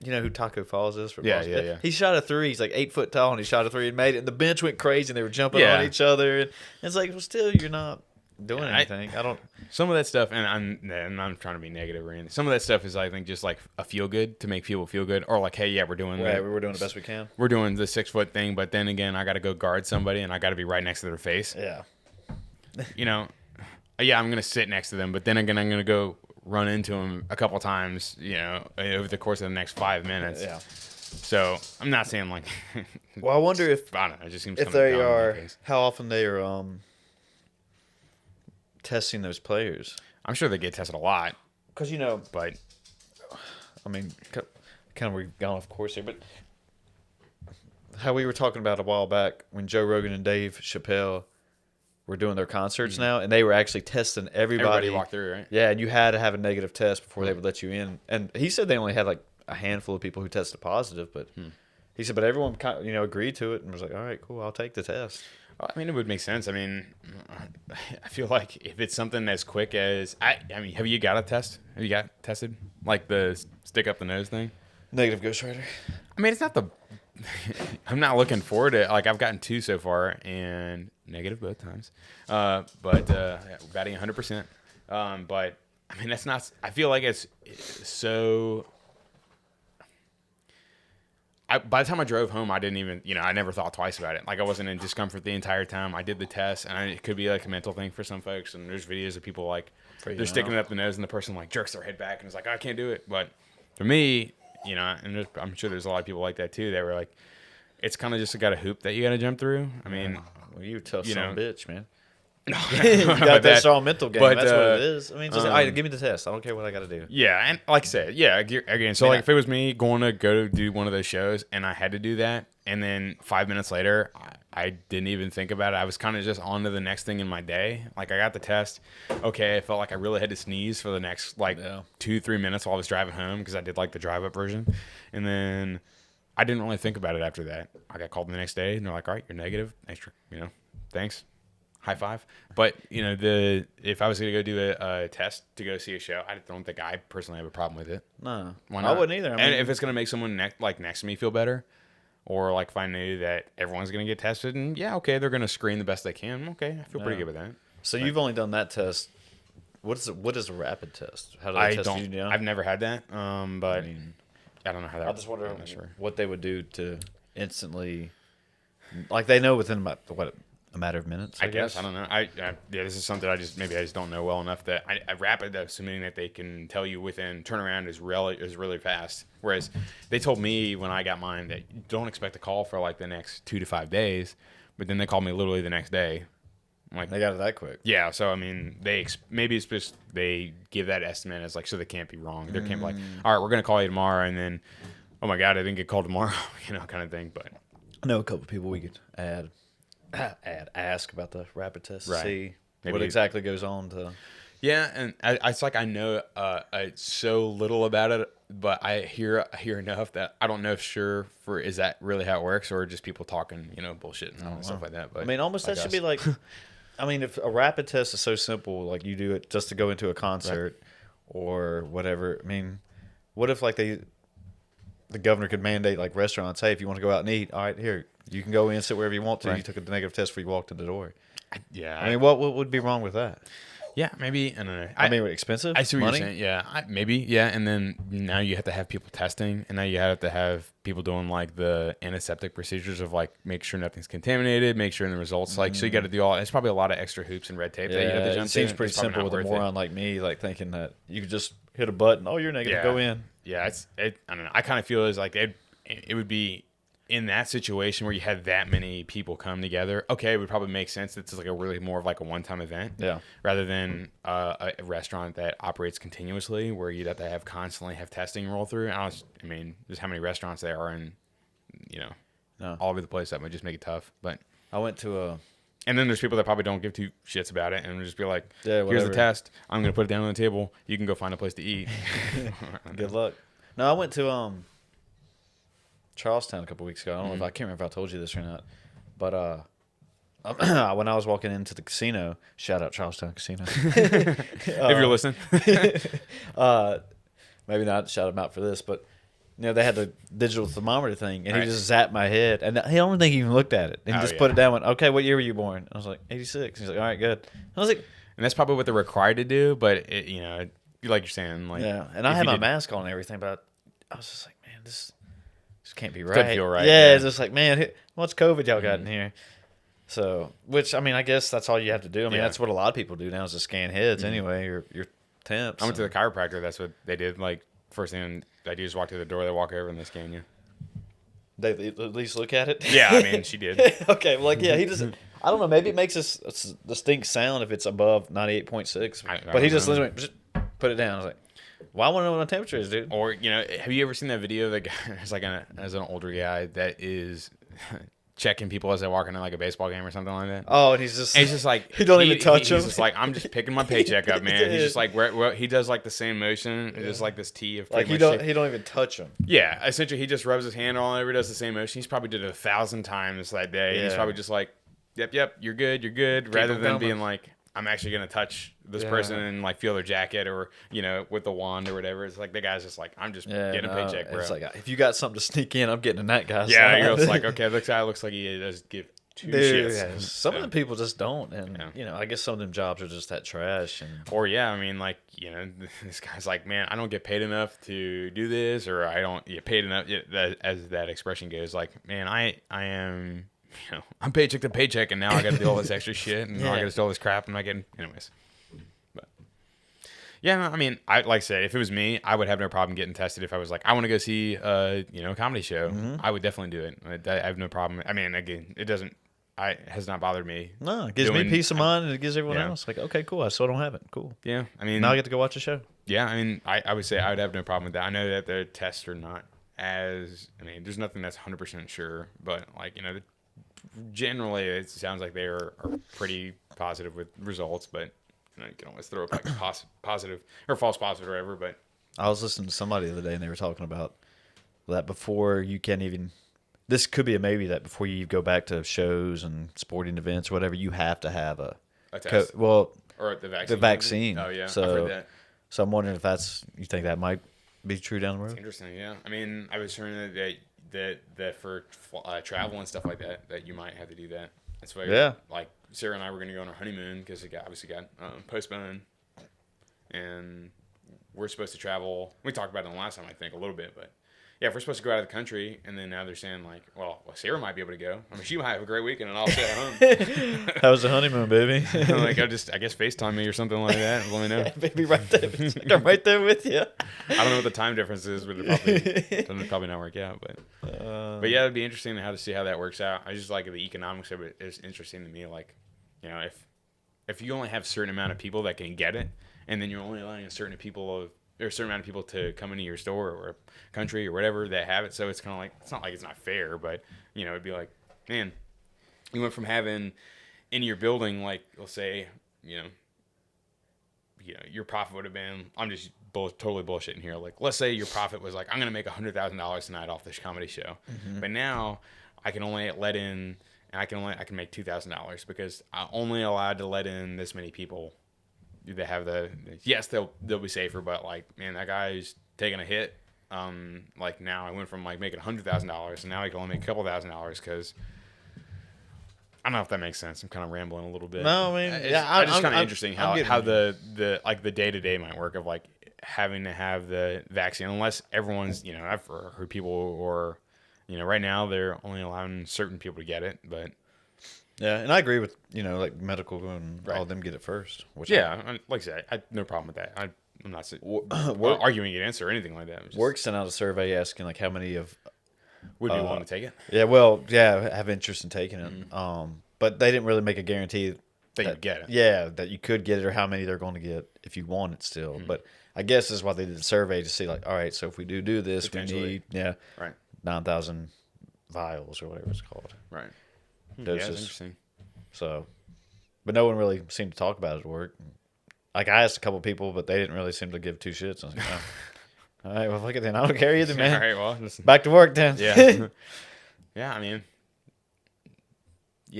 who Taco Falls is for Boston. Yeah. He shot a three. He's like 8 foot tall, and he shot a three and made it. And the bench went crazy, and they were jumping on each other. And it's like, well, still, you're not doing anything. I don't. Some of that stuff, and I'm trying to be negative or anything. Some of that stuff is, I think, just like a feel good to make people feel good, or like, hey, yeah, we're doing we're doing the best we can. We're doing the 6 foot thing, but then again, I got to go guard somebody, and I got to be right next to their face. Yeah. Yeah, I'm gonna sit next to them, but then again, I'm gonna go run into them a couple times, over the course of the next 5 minutes. Yeah. So I'm not saying like. Well, I wonder if I don't know. It just seems if they are how often they are testing those players. I'm sure they get tested a lot. Because but I mean, kind of we've gone off course here, but how we were talking about a while back when Joe Rogan and Dave Chappelle were doing their concerts now, and they were actually testing everybody. Everybody walked through, right? Yeah, and you had to have a negative test before they would let you in. And he said they only had like a handful of people who tested positive, but he said, but everyone agreed to it and was like, all right, cool, I'll take the test. Well, I mean, it would make sense. I mean, I feel like if it's something as quick as I mean, have you got a test? Have you got tested? Like the stick up the nose thing? Negative Ghost Rider. I mean, it's not the. I'm not looking forward to it. Like, I've gotten 2 so far and negative both times. But batting 100%. But I mean, that's not. I feel like it's so. By the time I drove home, I didn't even, I never thought twice about it. Like, I wasn't in discomfort the entire time. I did the test, and it could be like a mental thing for some folks. And there's videos of people like they're sticking it up the nose, and the person like jerks their head back and is like, I can't do it. But for me, and I'm sure there's a lot of people like that too. That were like, it's kind of just got a hoop that you got to jump through. I mean, well, you tough son of a bitch, man. You got that strong mental game. But, that's what it is. I mean, just all right, give me the test. I don't care what I got to do. Yeah, and like I said, again. So like, if it was me going to go do one of those shows and I had to do that, and then 5 minutes later, I didn't even think about it. I was kind of just on to the next thing in my day. Like, I got the test. Okay, I felt like I really had to sneeze for the next 2-3 minutes while I was driving home because I did like the drive up version, and then I didn't really think about it after that. I got called the next day, and they're like, "All right, you're negative. Extra, thanks." High five. But if I was gonna go do a test to go see a show, I don't think I personally have a problem with it. No, why not? I wouldn't either. I mean, and if it's gonna make someone next to me feel better, or like if I knew that everyone's gonna get tested, and they're gonna screen the best they can. Okay, I feel pretty good with that. So you've only done that test. What is a rapid test? How do they test you? I've never had that. But I don't know how that. I just wonder what they would do to instantly, like they know within about a matter of minutes. I guess. I don't know. This is something I just don't know well enough that I rapid, assuming that they can tell you within turnaround is really fast. Whereas they told me when I got mine that you don't expect a call for like the next 2 to 5 days, but then they called me literally the next day. I'm like, they got it that quick. Yeah. So I mean, maybe it's just they give that estimate as like so they can't be wrong. They can't be like, all right, we're gonna call you tomorrow, and then, oh my god, I didn't get called tomorrow, kind of thing. But I know a couple people we could ask about the rapid test to see what exactly goes on to. Yeah, and it's like I know so little about it, but I hear enough that I don't know if is that really how it works or just people talking, bullshit and stuff like that. But I mean, almost that should be like, I mean, if a rapid test is so simple, like you do it just to go into a concert or whatever. I mean, what if like the governor could mandate like restaurants, hey, if you want to go out and eat, all right, here you can go in, sit wherever you want to. Right. You took a negative test before you walked in the door. Yeah, I mean, what would be wrong with that? Yeah, maybe. I don't know. I mean, expensive? I see what money? You're saying. Yeah, maybe. Yeah, and then now you have to have people testing, and now you have to have people doing like the antiseptic procedures of like make sure nothing's contaminated, make sure in the results. Like, so you got to do all. It's probably a lot of extra hoops and red tape that you have to jump through. It seems pretty simple with a moron like me, like thinking that you could just hit a button. Oh, you're negative. Go in. Yeah, I don't know. I kind of feel as like it would be. In that situation where you had that many people come together, okay, it would probably make sense. It's like a really more of like a one-time event, rather than a restaurant that operates continuously, where you'd have to constantly have testing roll through. I mean, just how many restaurants there are in, all over the place. That might just make it tough. But I went to and then there's people that probably don't give two shits about it and just be like, here's the test. I'm gonna put it down on the table. You can go find a place to eat. Good luck. No, I went to Charlestown a couple weeks ago. I don't know if I can't remember if I told you this or not, but when I was walking into the casino, shout out Charlestown Casino. If you're listening, maybe not shout them out for this, but they had the digital thermometer thing, and he just zapped my head, and I don't think he even looked at it, and he just put it down. Went, okay, what year were you born? I was like 86. He's like, all right, good. I was like, and that's probably what they're required to do, but like you're saying, like and I had my mask on and everything, but I was just like, man, this can't be right. Doesn't feel right. Yeah, it's just like, man, what's COVID y'all got in here? So, which, I mean, I guess that's all you have to do. I mean, that's what a lot of people do now is to scan heads anyway, or your temps. I went to the chiropractor. That's what they did. Like, first thing they do is walk to the door, they walk over, and they scan you. They at least look at it? Yeah, I mean, she did. Okay, well, like, he doesn't, I don't know, maybe it makes a distinct sound if it's above 98.6. But he just literally put it down. I was like, well, I want to know what the temperature is, dude. Or, have you ever seen that video of the guy, it's like as an older guy that is checking people as they walk into like a baseball game or something like that? Oh, and he's just like, he don't even touch him. He's just like, I'm just picking my paycheck up, man. He's just like, he does like the same motion. It's just like this T of like he don't even touch him. Yeah, essentially he just rubs his hand all over, does the same motion. He's probably did it 1,000 times that day. Yeah. He's probably just like, yep, you're good, rather than being like, I'm actually going to touch this person and like feel their jacket or, with the wand or whatever. It's like the guy's just like, I'm just getting a paycheck, bro. It's like, if you got something to sneak in, I'm getting in that guy's side. You're just like, okay, this guy looks like he does give two shits. Yeah. Some of the people just don't. And, I guess some of them jobs are just that trash. Or, I mean, like, this guy's like, man, I don't get paid enough to do this, or I don't get paid enough, as that expression goes. Like, man, I am... I'm paycheck to paycheck, and now I got to do all this extra shit, and now I got to do all this crap. I'm not getting, anyways. But I mean, I like I say, if it was me, I would have no problem getting tested. If I was like, I want to go see a comedy show, I would definitely do it. I have no problem. I mean, again, it has not bothered me. No, it gives me peace of mind, and it gives everyone else like, okay, cool. I still don't have it. Cool. Yeah, I mean, now I get to go watch a show. Yeah, I mean, I would say I would have no problem with that. I know that the tests are not there's nothing that's 100% sure, but like generally, it sounds like they are pretty positive with results, but you can always throw up like a positive or false positive or whatever. But I was listening to somebody the other day, and they were talking about that before you can even. This could be a maybe that before you go back to shows and sporting events or whatever, you have to have a test. Or the vaccine. The vaccine. Oh yeah, so, I've heard that. So I'm wondering if you think that might be true down the road. It's interesting. Yeah, I mean, I was hearing that for travel and stuff like that you might have to do that. That's why like Sarah and I were going to go on our honeymoon because it obviously got postponed, and we're supposed to travel. We talked about it the last time, I think, a little bit, but if we're supposed to go out of the country, and then now they're saying like, well, Sarah might be able to go. I mean, she might have a great weekend, and I'll stay at home. How was the honeymoon, baby? Like I guess FaceTime me or something like that. Let me know. Yeah, baby, right there. I'm right there with you. I don't know what the time difference is, but it'll probably not work out. But it'd be interesting to see how that works out. I just like the economics of it is interesting to me. Like, if you only have a certain amount of people that can get it, and then you're only allowing a certain amount of people to come into your store or country or whatever that have it. So it's kind of like, it's not like it's not fair, but it'd be like, man, you went from having in your building, like, let's say your profit would have been, I'm just totally bullshitting here. Like, let's say your profit was like, I'm going to make $100,000 tonight off this comedy show. Mm-hmm. But now I can only let in, and I can make $2,000 because I'm only allowed to let in this many people that have yes, they'll be safer, but like, man, that guy's taking a hit. Like now I went from like making $100,000 and now I can only make a couple $1,000 because I don't know if that makes sense. I'm kind of rambling a little bit. No, I mean, it's just kind of interesting how the like the day to day might work of like having to have the vaccine unless everyone's, I've heard people or, right now they're only allowing certain people to get it, but. Yeah, and I agree with, like medical and all of them get it first. Like I said, I no problem with that. I'm not arguing against or anything like that. Work sent out a survey asking like how many of would be willing to take it. Yeah, have interest in taking it. Mm-hmm. But they didn't really make a guarantee that you get it. Yeah, that you could get it or how many they're going to get if you want it still. Mm-hmm. But I guess this is why they did the survey to see like, all right, so if we do this, we need 9,000 vials or whatever it's called. Right. Doses. Yeah, that's interesting. So, but no one really seemed to talk about it at work. Like I asked a couple people, but they didn't really seem to give two shits. I was like, oh. All right, well, look at that. I don't care either, man. All right, well, back to work then. Yeah. Yeah, I mean,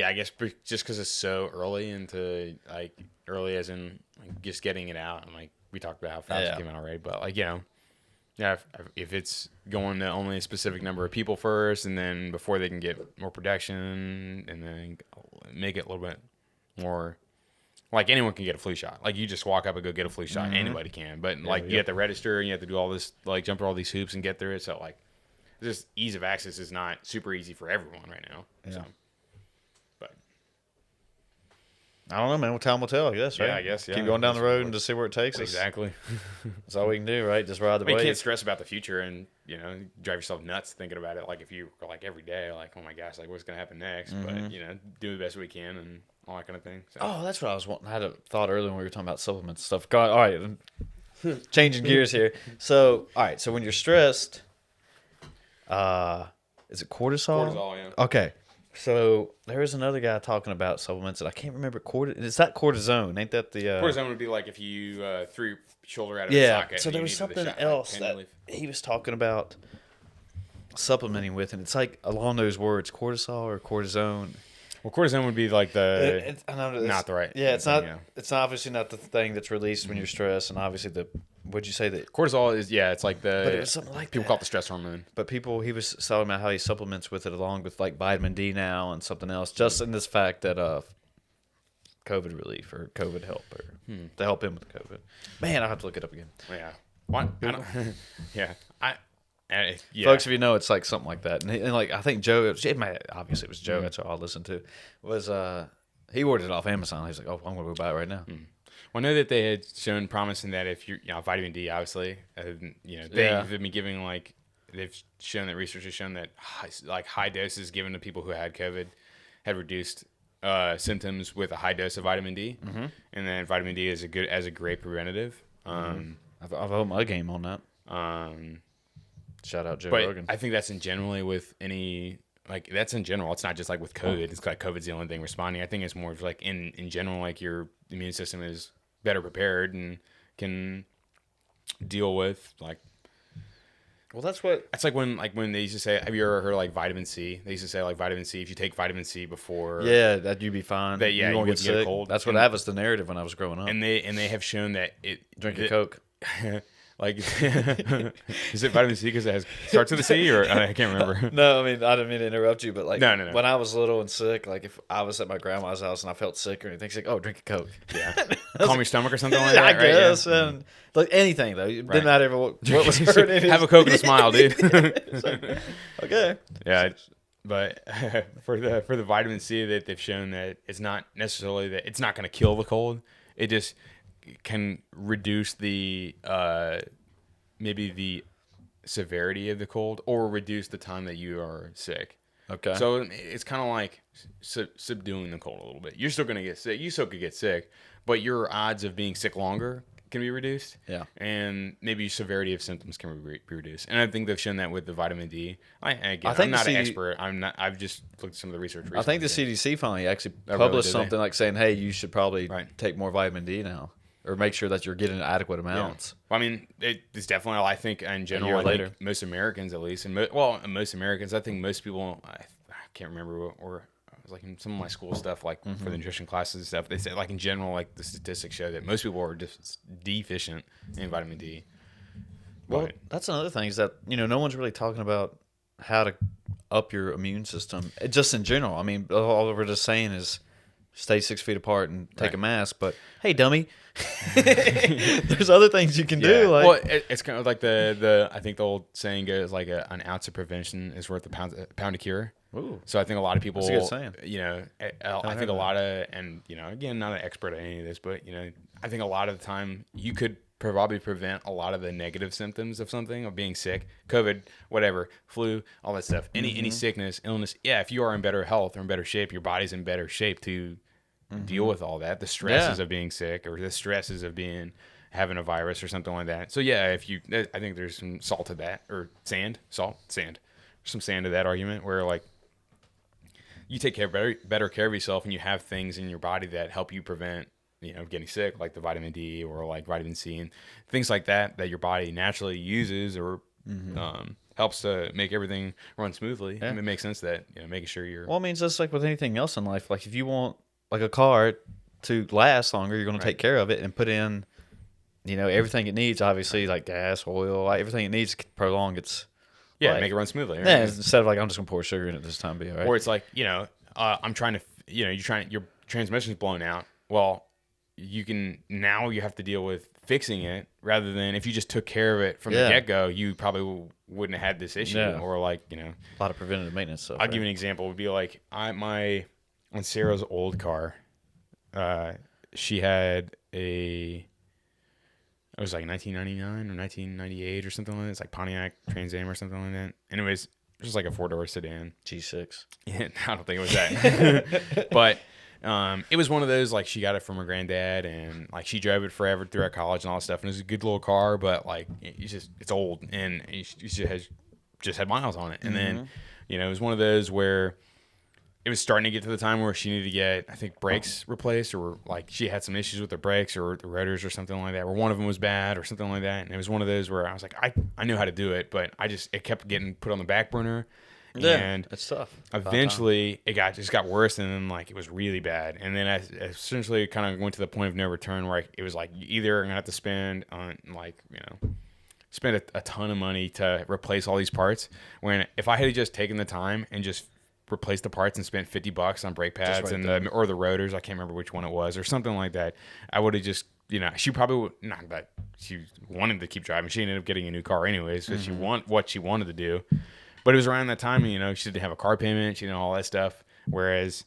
I guess just because it's so early into like early as in like, just getting it out, and like we talked about how fast it came out already, but like if it's going to only a specific number of people first, and then before they can get more production, and then make it a little bit more. Like anyone can get a flu shot. Like you just walk up and go get a flu shot. Mm-hmm. Anybody can. But you have to register and you have to do all this, like jump through all these hoops and get through it. So like, just ease of access is not super easy for everyone right now. Yeah. So, but I don't know, man. Well, time will tell, I guess. Right? Yeah, I guess. Yeah. Keep going down the road and just see where it takes us. Exactly. That's all we can do, right? Just ride the wave. You can't stress about the future and drive yourself nuts thinking about it. Like if you are like every day, like oh my gosh, like what's gonna happen next? Mm-hmm. But do the best we can and all that kind of thing. So. Oh, that's what I was wanting. I had a thought earlier when we were talking about supplements and stuff. God, all right, changing gears here. So, all right, so when you're stressed, is it cortisol? Cortisol, yeah. Okay, so there was another guy talking about supplements, and I can't remember It's that cortisone, ain't that the? Cortisone would be like if you threw your shoulder out of the socket. Yeah. So there was something else that he was talking about supplementing with, and it's like along those words, cortisol or cortisone. Well, cortisone would be like not the right. Yeah, it's not. Yeah. It's obviously not the thing that's released when you're stressed, and obviously Would you say that cortisol is? Yeah, it's like But it was something like people that. call it the stress hormone. But he was talking about how he supplements with it along with like vitamin D now and something else, just in this fact that COVID relief or COVID help or to help him with COVID. Man, I'll have to look it up again. Yeah. What? I don't, yeah. Yeah. Folks, if you know, it's like something like that. And like I think Joe, obviously it was Joe. That's what I listened to. Was he ordered it off Amazon? He's like, oh, I'm going to go buy it right now. Well, I know that they had shown promising that if you're, vitamin D, obviously, they've been giving they've shown that research has shown that high doses given to people who had COVID had reduced symptoms with a high dose of vitamin D, and then vitamin D is a great preventative. I've held my game on that. Shout out Joe Rogan. I think that's in generally with any that's in general. It's not just like with COVID. It's like COVID's the only thing responding. I think it's more of like in general, like your immune system is better prepared and can deal with Well, that's what it's like when they used to say. Have you ever heard like vitamin C? They used to say like vitamin C. If you take vitamin C before, that you'd be fine. That you won't get a cold. That's that was the narrative when I was growing up. And they have shown that drink a Coke. Is it vitamin C because it starts with a C or I can't remember. No, I mean I didn't mean to interrupt you, but no. When I was little and sick, like if I was at my grandma's house and I felt sick or anything, she's like, "Oh, drink a Coke." Yeah, calm your stomach or something like that. I guess, right? and anything though. It didn't matter what was hurting. Have a Coke and a smile, dude. Okay. Yeah, but for the vitamin C, that they've shown that it's not necessarily that it's not going to kill the cold. It just can reduce the maybe the severity of the cold or reduce the time that you are sick. Okay. So it's kind of like subduing the cold a little bit. You're still going to get sick. You still could get sick, but your odds of being sick longer can be reduced. Yeah. And maybe severity of symptoms can be reduced. And I think they've shown that with the vitamin D. Again, I think I'm not the an expert. I've just looked at some of the research recently. I think the CDC finally actually really, published did they? something like saying, hey, you should probably Right. take more vitamin D now, or make sure that you're getting adequate amounts. Well, I mean, it's definitely, I think, in general, year I later. think most Americans, at least, and most Americans, I think most people, I can't remember, or I was like in some of my school stuff, like for the nutrition classes and stuff, they said, like, in general, like, the statistics show that most people are just deficient in vitamin D. Well, But, that's another thing is that, no one's really talking about how to up your immune system, just in general. I mean, all we're just saying is stay 6 feet apart and take Right. a mask. But hey, dummy, there's other things you can do. Like, well, it's kind of like I think the old saying goes like an ounce of prevention is worth a pound of cure. ooh, So I think a lot of people, That's a good saying. I think a lot of, and again, not an expert at any of this, but I think a lot of the time you could probably prevent a lot of the negative symptoms of something, of being sick, COVID, whatever, flu, all that stuff, any sickness, illness. Yeah, if you are in better health or in better shape, your body's in better shape to deal with all that, the stresses of being sick or the stresses of having a virus or something like that. So yeah, I think there's some salt to that, or sand, some sand to that argument, where like you take better care of yourself, and you have things in your body that help you prevent getting sick, like the vitamin D or like vitamin C and things like that your body naturally uses, or helps to make everything run smoothly. Yeah. And it makes sense that making sure you're well, I mean, it's just like with anything else in life. Like if you want like a car to last longer, you're going to take care of it and put in, everything it needs. Obviously, like gas, oil, like everything it needs to prolong its. life. make it run smoothly. Right? Yeah, instead of like I'm just gonna pour sugar in it this time, be all right. Or it's like I'm trying to your transmission's blown out. Well, you have to deal with fixing it, rather than if you just took care of it from the get go, you probably wouldn't have had this issue. Yeah. Or like a lot of preventative maintenance stuff. I'll give you an example. It would be like on Sarah's old car, she had it was like 1999 or 1998 or something like that. It's like Pontiac Trans Am or something like that. Anyways, it was like a 4-door sedan. G6. Yeah, I don't think it was that. But it was one of those, like, she got it from her granddad, and like she drove it forever throughout college and all that stuff. And it was a good little car, but like it's old, and it just had miles on it. And then it was one of those where it was starting to get to the time where she needed to get, I think, brakes replaced, or like she had some issues with the brakes or the rotors or something like that, where one of them was bad or something like that. And it was one of those where I was like, I knew how to do it, but it kept getting put on the back burner. Yeah, and it's tough. eventually it just got worse, and then like it was really bad. And then I essentially kind of went to the point of no return, where it was like, you either are gonna have to spend on spend a ton of money to replace all these parts, when if I had just taken the time and just replaced the parts and spent $50 on brake pads or the rotors, I can't remember which one it was, or something like that, I would have just she probably not that she wanted to keep driving. She ended up getting a new car anyways, because she what she wanted to do. But it was around that time, she didn't have a car payment, all that stuff. Whereas,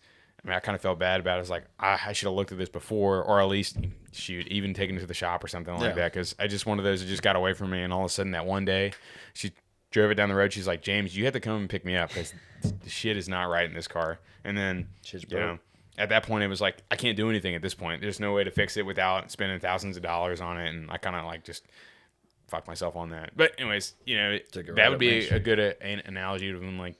I kind of felt bad about it. I was like, I should have looked at this before, or at least she would even taken it to the shop or something like that. Because I just one of those that just got away from me, and all of a sudden that one day, she drove it down the road. She's like, James, you have to come and pick me up, because the shit is not right in this car. And then, at that point, it was like, I can't do anything at this point. There's no way to fix it without spending thousands of dollars on it. And I kind of like just fucked myself on that. But anyways, that would be a good analogy to when, like,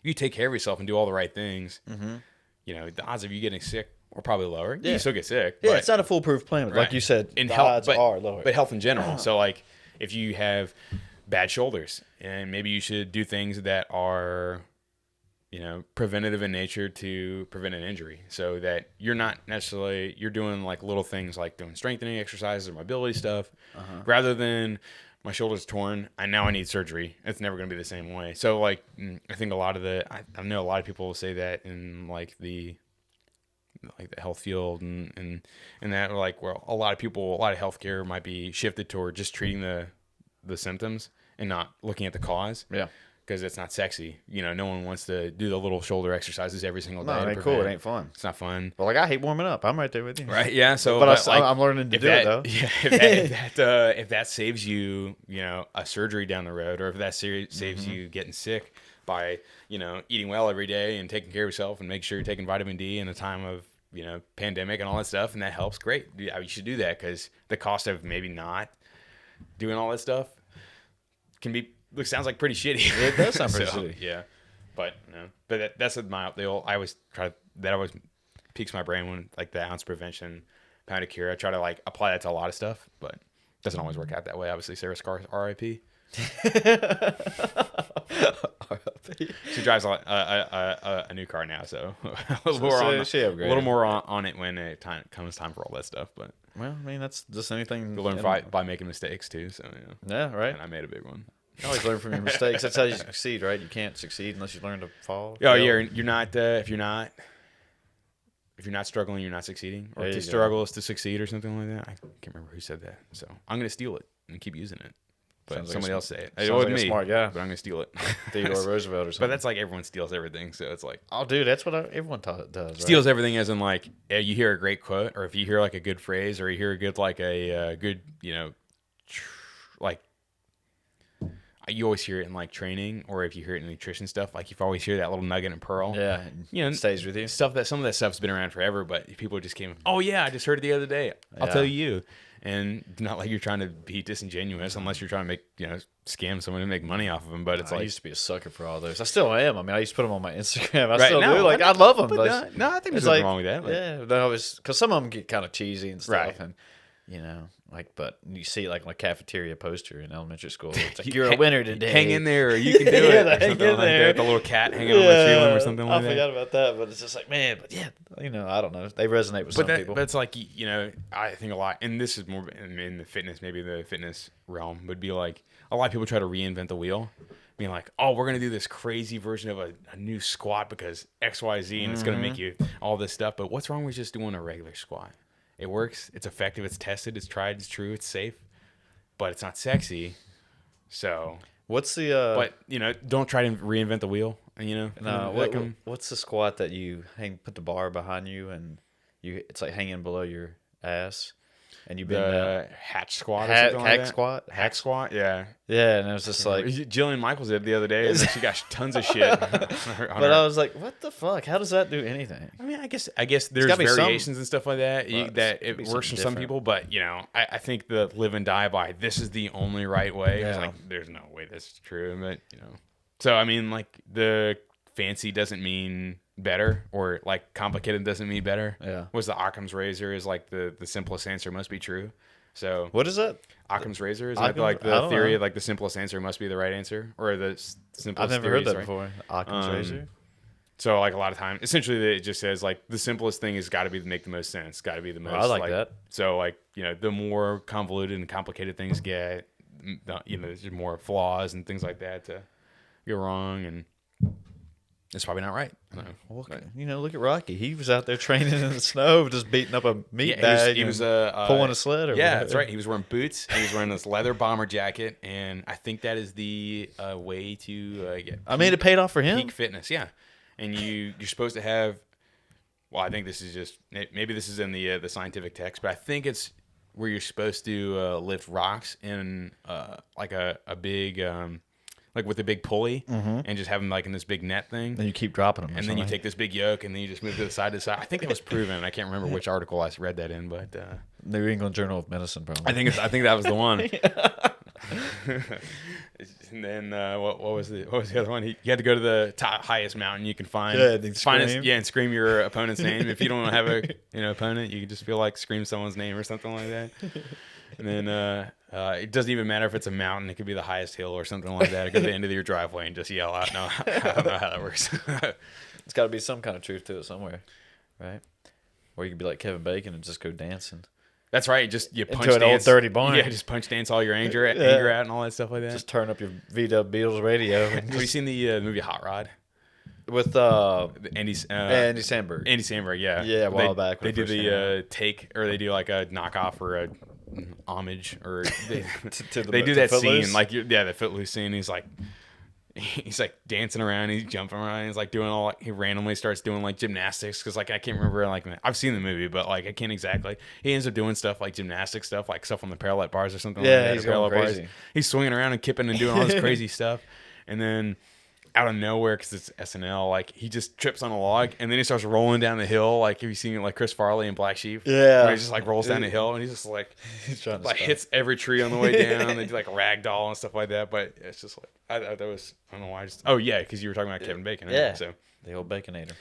you take care of yourself and do all the right things. The odds of you getting sick are probably lower. You can still get sick. Yeah, but, it's not a foolproof plan, but like you said, in the health, odds are lower. But health in general. So, like, if you have bad shoulders, and maybe you should do things that are, preventative in nature to prevent an injury, so that you're not necessarily, you're doing like little things like doing strengthening exercises or mobility stuff, rather than my shoulder's torn, now I need surgery. It's never going to be the same way. So, like, I think I know a lot of people will say that in like the health field and that, like, where a lot of healthcare might be shifted toward just treating the symptoms and not looking at the cause. Yeah. Because it's not sexy. No one wants to do the little shoulder exercises every single day. No, it ain't cool. It ain't fun. It's not fun. But, like, I hate warming up. I'm right there with you. Right, yeah. So, but I'm learning to do it, though. Yeah, if that saves you, a surgery down the road, or if that saves you getting sick by, eating well every day and taking care of yourself and make sure you're taking vitamin D in a time of pandemic and all that stuff, and that helps. Great. Yeah, you should do that because the cost of maybe not doing all that stuff sounds like pretty shitty. It does sound pretty shitty. Yeah, but that's I always try that always piques my brain when like the ounce prevention, pound of cure. I try to like apply that to a lot of stuff, but it doesn't always work out that way. Obviously, Sarah Scar, R.I.P. She drives a new car now, so a little more on it when it comes time for all that stuff. But well, I mean, that's just anything you learn by making mistakes too. So yeah, right. And I made a big one. You always learn from your mistakes. That's how you succeed, right? You can't succeed unless you learn to fall. Oh, you're not if you're not struggling, you're not succeeding. Or to struggle is to succeed, or something like that. I can't remember who said that. So I'm gonna steal it and keep using it. But somebody else say it. It wasn't me, smart guy. But I'm gonna steal it. Theodore Roosevelt or something. But that's like everyone steals everything, so it's like, oh, dude, that's what everyone does. Right? Steals everything, as in like you hear a great quote, or if you hear like a good phrase, or you hear a good good like you always hear it in like training, or if you hear it in nutrition stuff, like you always hear that little nugget and pearl. Yeah, it stays with you. Some of that stuff's been around forever, but people just came, oh yeah, I just heard it the other day. I'll tell you. And not like you're trying to be disingenuous, unless you're trying to make scam someone and make money off of them. But it's I used to be a sucker for all those. I still am. I mean, I used to put them on my Instagram. I right still now, do. Like, I love them. But no, I think there's nothing wrong with that. Like, yeah, because some of them get kind of cheesy and stuff, right. and but you see it like on a cafeteria poster in elementary school. It's like, you're a winner today. Hang in there, or you can do it. Or something like that. The little cat hanging on the ceiling or something like that. I forgot about that, but it's just like, man, but yeah, I don't know. They resonate with some people. But it's like, I think a lot, and this is more in the fitness, maybe the fitness realm, would be like, a lot of people try to reinvent the wheel. Being like, oh, we're going to do this crazy version of a new squat because XYZ, and it's going to make you all this stuff. But what's wrong with just doing a regular squat? It works. It's effective. It's tested. It's tried. It's true. It's safe. But it's not sexy. So what's the? But don't try to reinvent the wheel. And what's the squat that you put the bar behind you and it's like hanging below your ass, and you bend the hatch squat or something like that? Hack squat. Yeah. Yeah, and it was just like Jillian Michaels did the other day, and she got tons of shit. I was like, what the fuck? How does that do anything? I mean, I guess there's variations and stuff like that that it works for some people, but I think the live and die by this is the only right way. Yeah. Like, there's no way that's true, but So I mean, like, the fancy doesn't mean better, or like complicated doesn't mean better. Yeah. Was the Occam's razor is like the simplest answer must be true. So what is that? Occam's razor is like the theory of like the simplest answer must be the right answer, or the simplest. I've never heard that before. Occam's razor. So like a lot of time, essentially, it just says like the simplest thing has got to be make the most sense. Got to be the most. I like that. So like the more convoluted and complicated things get, there's more flaws and things like that to go wrong, and it's probably not right. Well, look at Rocky. He was out there training in the snow, just beating up a meat bag. He was pulling a sled. That's right. He was wearing boots. And he was wearing this leather bomber jacket, and I think that is the way to get. It paid off for him. Peak fitness, yeah. And you're supposed to have. Well, I think this is just maybe this is in the scientific text, but I think it's where you're supposed to lift rocks in like a big. Like with a big pulley, and just have them like in this big net thing. Then you keep dropping them. And then you take this big yoke, and then you just move to the side to side. I think that was proven. I can't remember which article I read that in, but New England Journal of Medicine, probably. I think that was the one. And then what was the other one? You had to go to the highest mountain you can find. And scream your opponent's name. If you don't have a opponent, you can just feel like scream someone's name or something like that. And then it doesn't even matter if it's a mountain. It could be the highest hill or something like that. Or go to the end of your driveway and just yell out. No, I don't know how that works. It's got to be some kind of truth to it somewhere, right? Or you could be like Kevin Bacon and just go dancing. That's right. Just you punch into an dance. old dirty barn. Yeah, just punch dance all your anger out and all that stuff like that. Just turn up your VW Beatles radio. Have you seen the movie Hot Rod? With Andy Samberg. Andy Samberg, yeah. Yeah, a while back. They do the take, or they do like a knockoff or a homage, or they do that scene, like the Footloose scene. He's like dancing around, he's jumping around, he's like doing he randomly starts doing like gymnastics, because like I can't remember, like I've seen the movie, but like I can't exactly. He ends up doing stuff like gymnastic stuff, like stuff on the parallel bars or something. Yeah, like that. He's going crazy. He's swinging around and kipping and doing all this crazy stuff, and then out of nowhere, because it's SNL, like he just trips on a log and then he starts rolling down the hill. Like, have you seen it, like Chris Farley in Black Sheep? Yeah. Where he just like rolls down the hill and he's just like, He's trying to like stop. hits every tree on the way down. They do like a rag doll and stuff like that. But it's just like, I don't know why. Oh yeah, because you were talking about Kevin Bacon. Right? Yeah. So The old Baconator.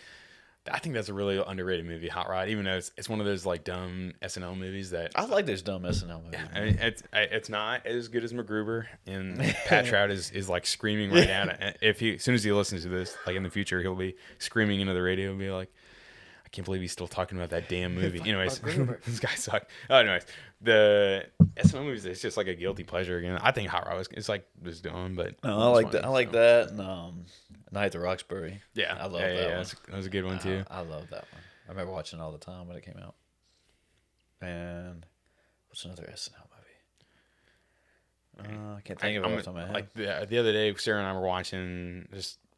I think that's a really underrated movie, Hot Rod. Even though it's one of those like dumb SNL movies that I like those dumb SNL movies. I mean, it's not as good as MacGruber, and Pat Trout is like screaming right now. If he, as soon as he listens to this, like in the future, he'll be screaming into the radio and be like, "I can't believe he's still talking about that damn movie." Anyways, this guy sucked. Oh, anyways, the SNL movies, it's just like a guilty pleasure again. I think Hot Rod it's like was dumb, but No, I like that. I like that. And, Night at the Roxbury. Yeah, I love that one. That was a good one too. I love that one. I remember watching it all the time when it came out. And what's another SNL movie? I can't think of it off the top of my head. Like the other day, Sarah and I were watching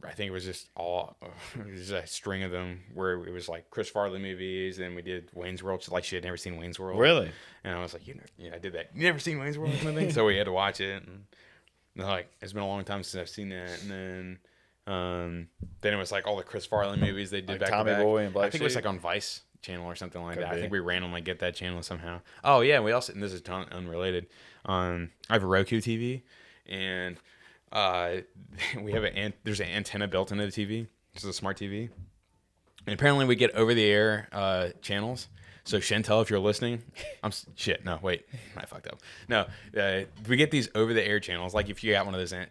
I think it was just a string of them where it was like Chris Farley movies, and we did Wayne's World. Like she had never seen Wayne's World. Really? And I was like, I did that. You never seen Wayne's World? So we had to watch it. And they're like, it's been a long time since I've seen that. And then it was like all the Chris Farley movies they did Like back Tommy to back. Boy and Black I think it was Sheep? like on Vice channel or something like Could that. be. I think we randomly get that channel somehow. Oh yeah, we also, and this is unrelated. I have a Roku TV, and we have there's an antenna built into the TV. This is a smart TV, and apparently we get over the air channels. So Chantel, if you're listening, no, wait, I fucked up. No, we get these over the air channels. Like if you got one of those, over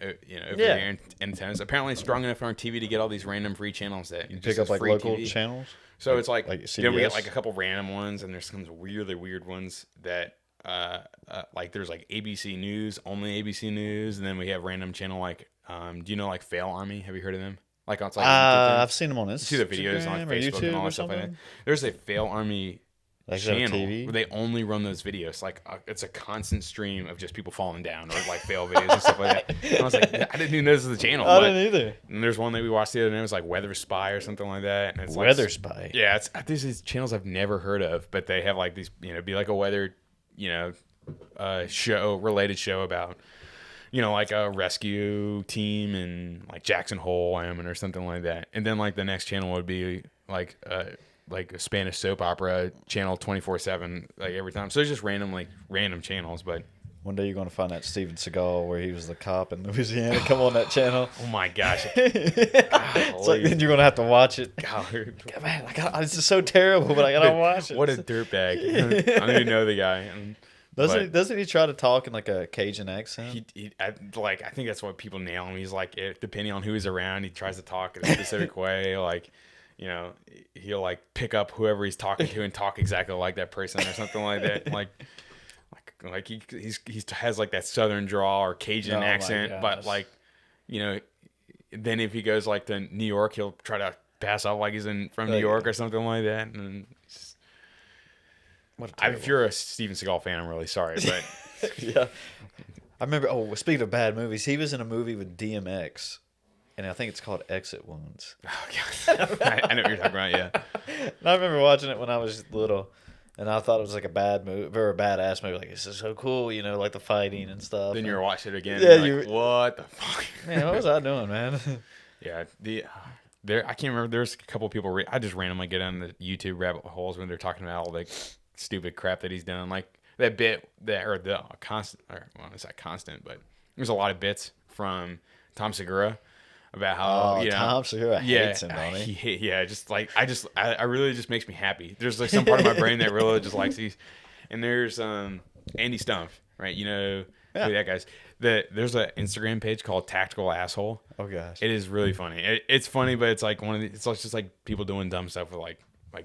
the air antennas, apparently it's strong enough on our TV to get all these random free channels that You pick up like free local TV. channels? So it's like, like then we get CBS? like a couple random ones, and there's some really weird ones that like there's like ABC News, only ABC News, and then we have random channel like do you know like Fail Army? Have you heard of them? Like on I've seen them on Instagram. you see the videos on or Facebook YouTube and all or that stuff like that. something? There's a Fail Army Like, is that a channel TV? where they only run those videos. Like it's a constant stream of just people falling down or like fail videos and stuff like that. And I was like, I didn't even know this was a channel. I but- didn't either. And there's one that we watched the other day. It was like Weather Spy or something like that. And it's Weather like, Spy. Yeah, there's these channels I've never heard of, but they have like these, be like a weather, related show about, like a rescue team in like Jackson Hole, Wyoming or something like that. And then like the next channel would be like a Spanish soap opera channel 24/7 like every time. So it's just random channels, but One day you're going to find that Steven Seagal where he was the cop in Louisiana come on that channel. oh my gosh. It's like, then you're going to have to watch it. God. Man, this is so terrible, but I got to watch it. What a dirtbag. I don't even know the guy. Doesn't he try to talk in like a Cajun accent? I think that's what people nail him. He's like, depending on who he's around, he tries to talk in a specific way. Like, he'll like pick up whoever he's talking to and talk exactly like that person or something like that. Like he has like that Southern drawl or Cajun accent, but like, then if he goes like to New York, he'll try to pass off like he's from New York or something like that. And if you're a Steven Seagal fan, I'm really sorry, but Yeah. I remember, speaking of bad movies, he was in a movie with DMX, and I think it's called Exit Wounds. oh god, I know what you're talking about. Yeah, And I remember watching it when I was little, and I thought it was like a bad movie, very badass movie. Like, this is so cool, like the fighting and stuff. then you're watching it again. Yeah, and you're like, what the fuck? Man, what was I doing, man? Yeah, I can't remember. There's a couple of people. I just randomly get on the YouTube rabbit holes when they're talking about all the stupid crap that he's done, like that bit it's not constant, but there's a lot of bits from Tom Segura about how Tom Segura hates him, don't he? I really just makes me happy. There's like some part of my brain that really just likes these. And there's Andy Stumpf, right? Who that guy's. There's an Instagram page called Tactical Asshole. Oh gosh, It is really funny. It's funny, but it's like it's just like people doing dumb stuff with like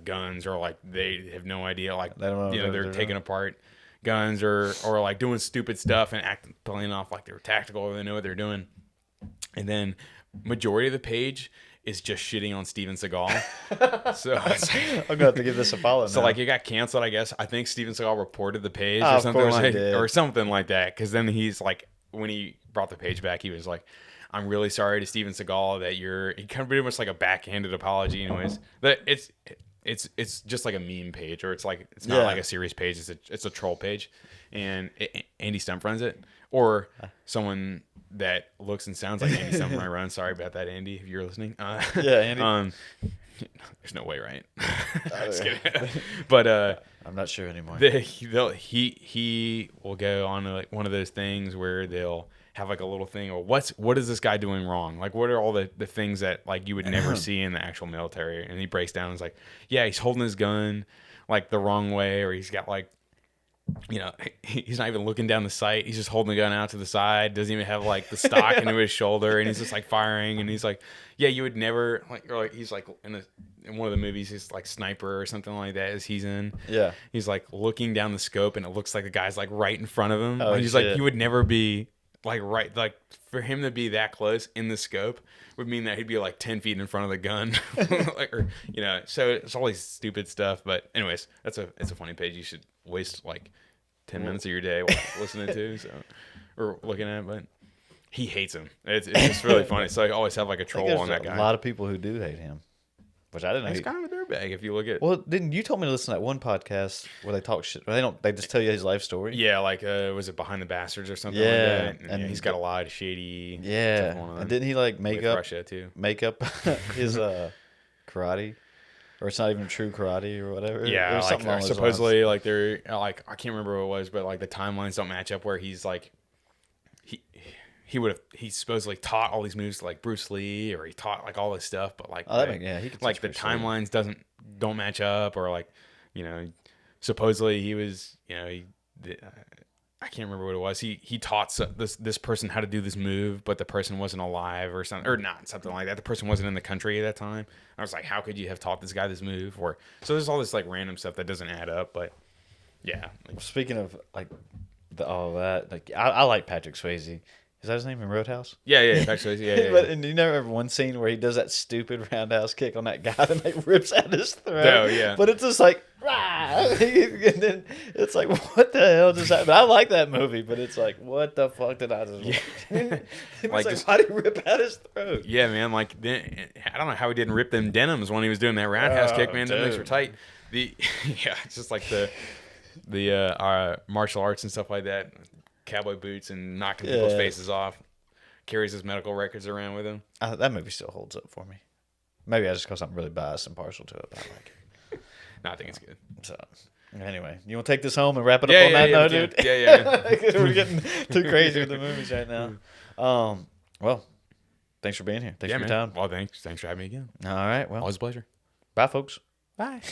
guns, or like they have no idea, like They don't know they're taking apart guns or like doing stupid stuff and playing off like they're tactical or they know what they're doing. And then majority of the page is just shitting on Steven Seagal. So it's I'm gonna have to give this a follow. so now. like it got canceled, I guess. I think Steven Seagal reported the page Oh, or of something course he like did. or something like that. Because then he's like, when he brought the page back, he was like, "I'm really sorry to Steven Seagal that he kind of pretty much like a backhanded apology." Anyways, but it's it's just like a meme page, or it's not like a serious page. It's a troll page, and Andy Stump runs it, or someone that looks and sounds like Andy Stump might run. Sorry about that, Andy, if you're listening. Andy. There's no way, right? Just kidding. But I'm not sure anymore. He will go on like one of those things where they'll have like a little thing, or what is this guy doing wrong? Like, what are all the things that like you would never see in the actual military? And he breaks down and is like, yeah, he's holding his gun like the wrong way, or he's got like, you know, he's not even looking down the sight. He's just holding the gun out to the side. Doesn't even have like the stock into his shoulder, and he's just like firing. And he's like, yeah, you would never like, or like he's like in one of the movies, he's like Sniper or something like that. As he's in, he's like looking down the scope, and it looks like the guy's like right in front of him. And he's like, you would never be like right, like for him to be that close in the scope would mean that he'd be like 10 feet in front of the gun, like, or you know. So it's all these stupid stuff. But anyways, it's a funny page. You should waste like 10 minutes of your day listening to, or looking at. But he hates him. It's just really funny. So I always have like a troll on that guy. A lot of people who do hate him, which I didn't know. He's kind of a dirtbag if you look at. Well, didn't you told me to listen to that one podcast where they talk shit? They just tell you his life story. Yeah, like was it Behind the Bastards or something? Yeah, like that? And he's got a lot of shady. Yeah, and didn't he like make up his karate? Or it's not even true karate or whatever. Yeah, like supposedly like they're like, I can't remember what it was, but like the timelines don't match up where he's like he supposedly taught all these moves to like Bruce Lee, or he taught like all this stuff, but like he could like the timelines don't match up, or like, you know, supposedly he was, you know, I can't remember what it was. He taught this person how to do this move, but the person wasn't alive or something, or not something like that. The person wasn't in the country at that time. I was like, how could you have taught this guy this move? Or so there's all this like random stuff that doesn't add up. But yeah. Like, speaking of like all that, like I like Patrick Swayze. Is that his name in Roadhouse? Yeah, Patrick Swayze. Yeah. But and you never have one scene where he does that stupid roundhouse kick on that guy and like rips out his throat. Oh yeah. But it's just like, and then it's like, what the hell just happened? I like that movie, but it's like, what the fuck did I just watch? Like why did he rip out his throat? Yeah, man. Like, I don't know how he didn't rip them denims when he was doing that roundhouse kick, man. Them things were tight. It's just like the martial arts and stuff like that. Cowboy boots and knocking people's faces off. Carries his medical records around with him. That movie still holds up for me. Maybe I just because I'm really biased and partial to it. But I like it. No, I think it's good. So anyway, you want to take this home and wrap it up on that note, dude? Yeah. We're getting too crazy with the movies right now. Well, thanks for being here. Thanks for your time. Well, thanks for having me again. All right. Well, always a pleasure. Bye, folks. Bye.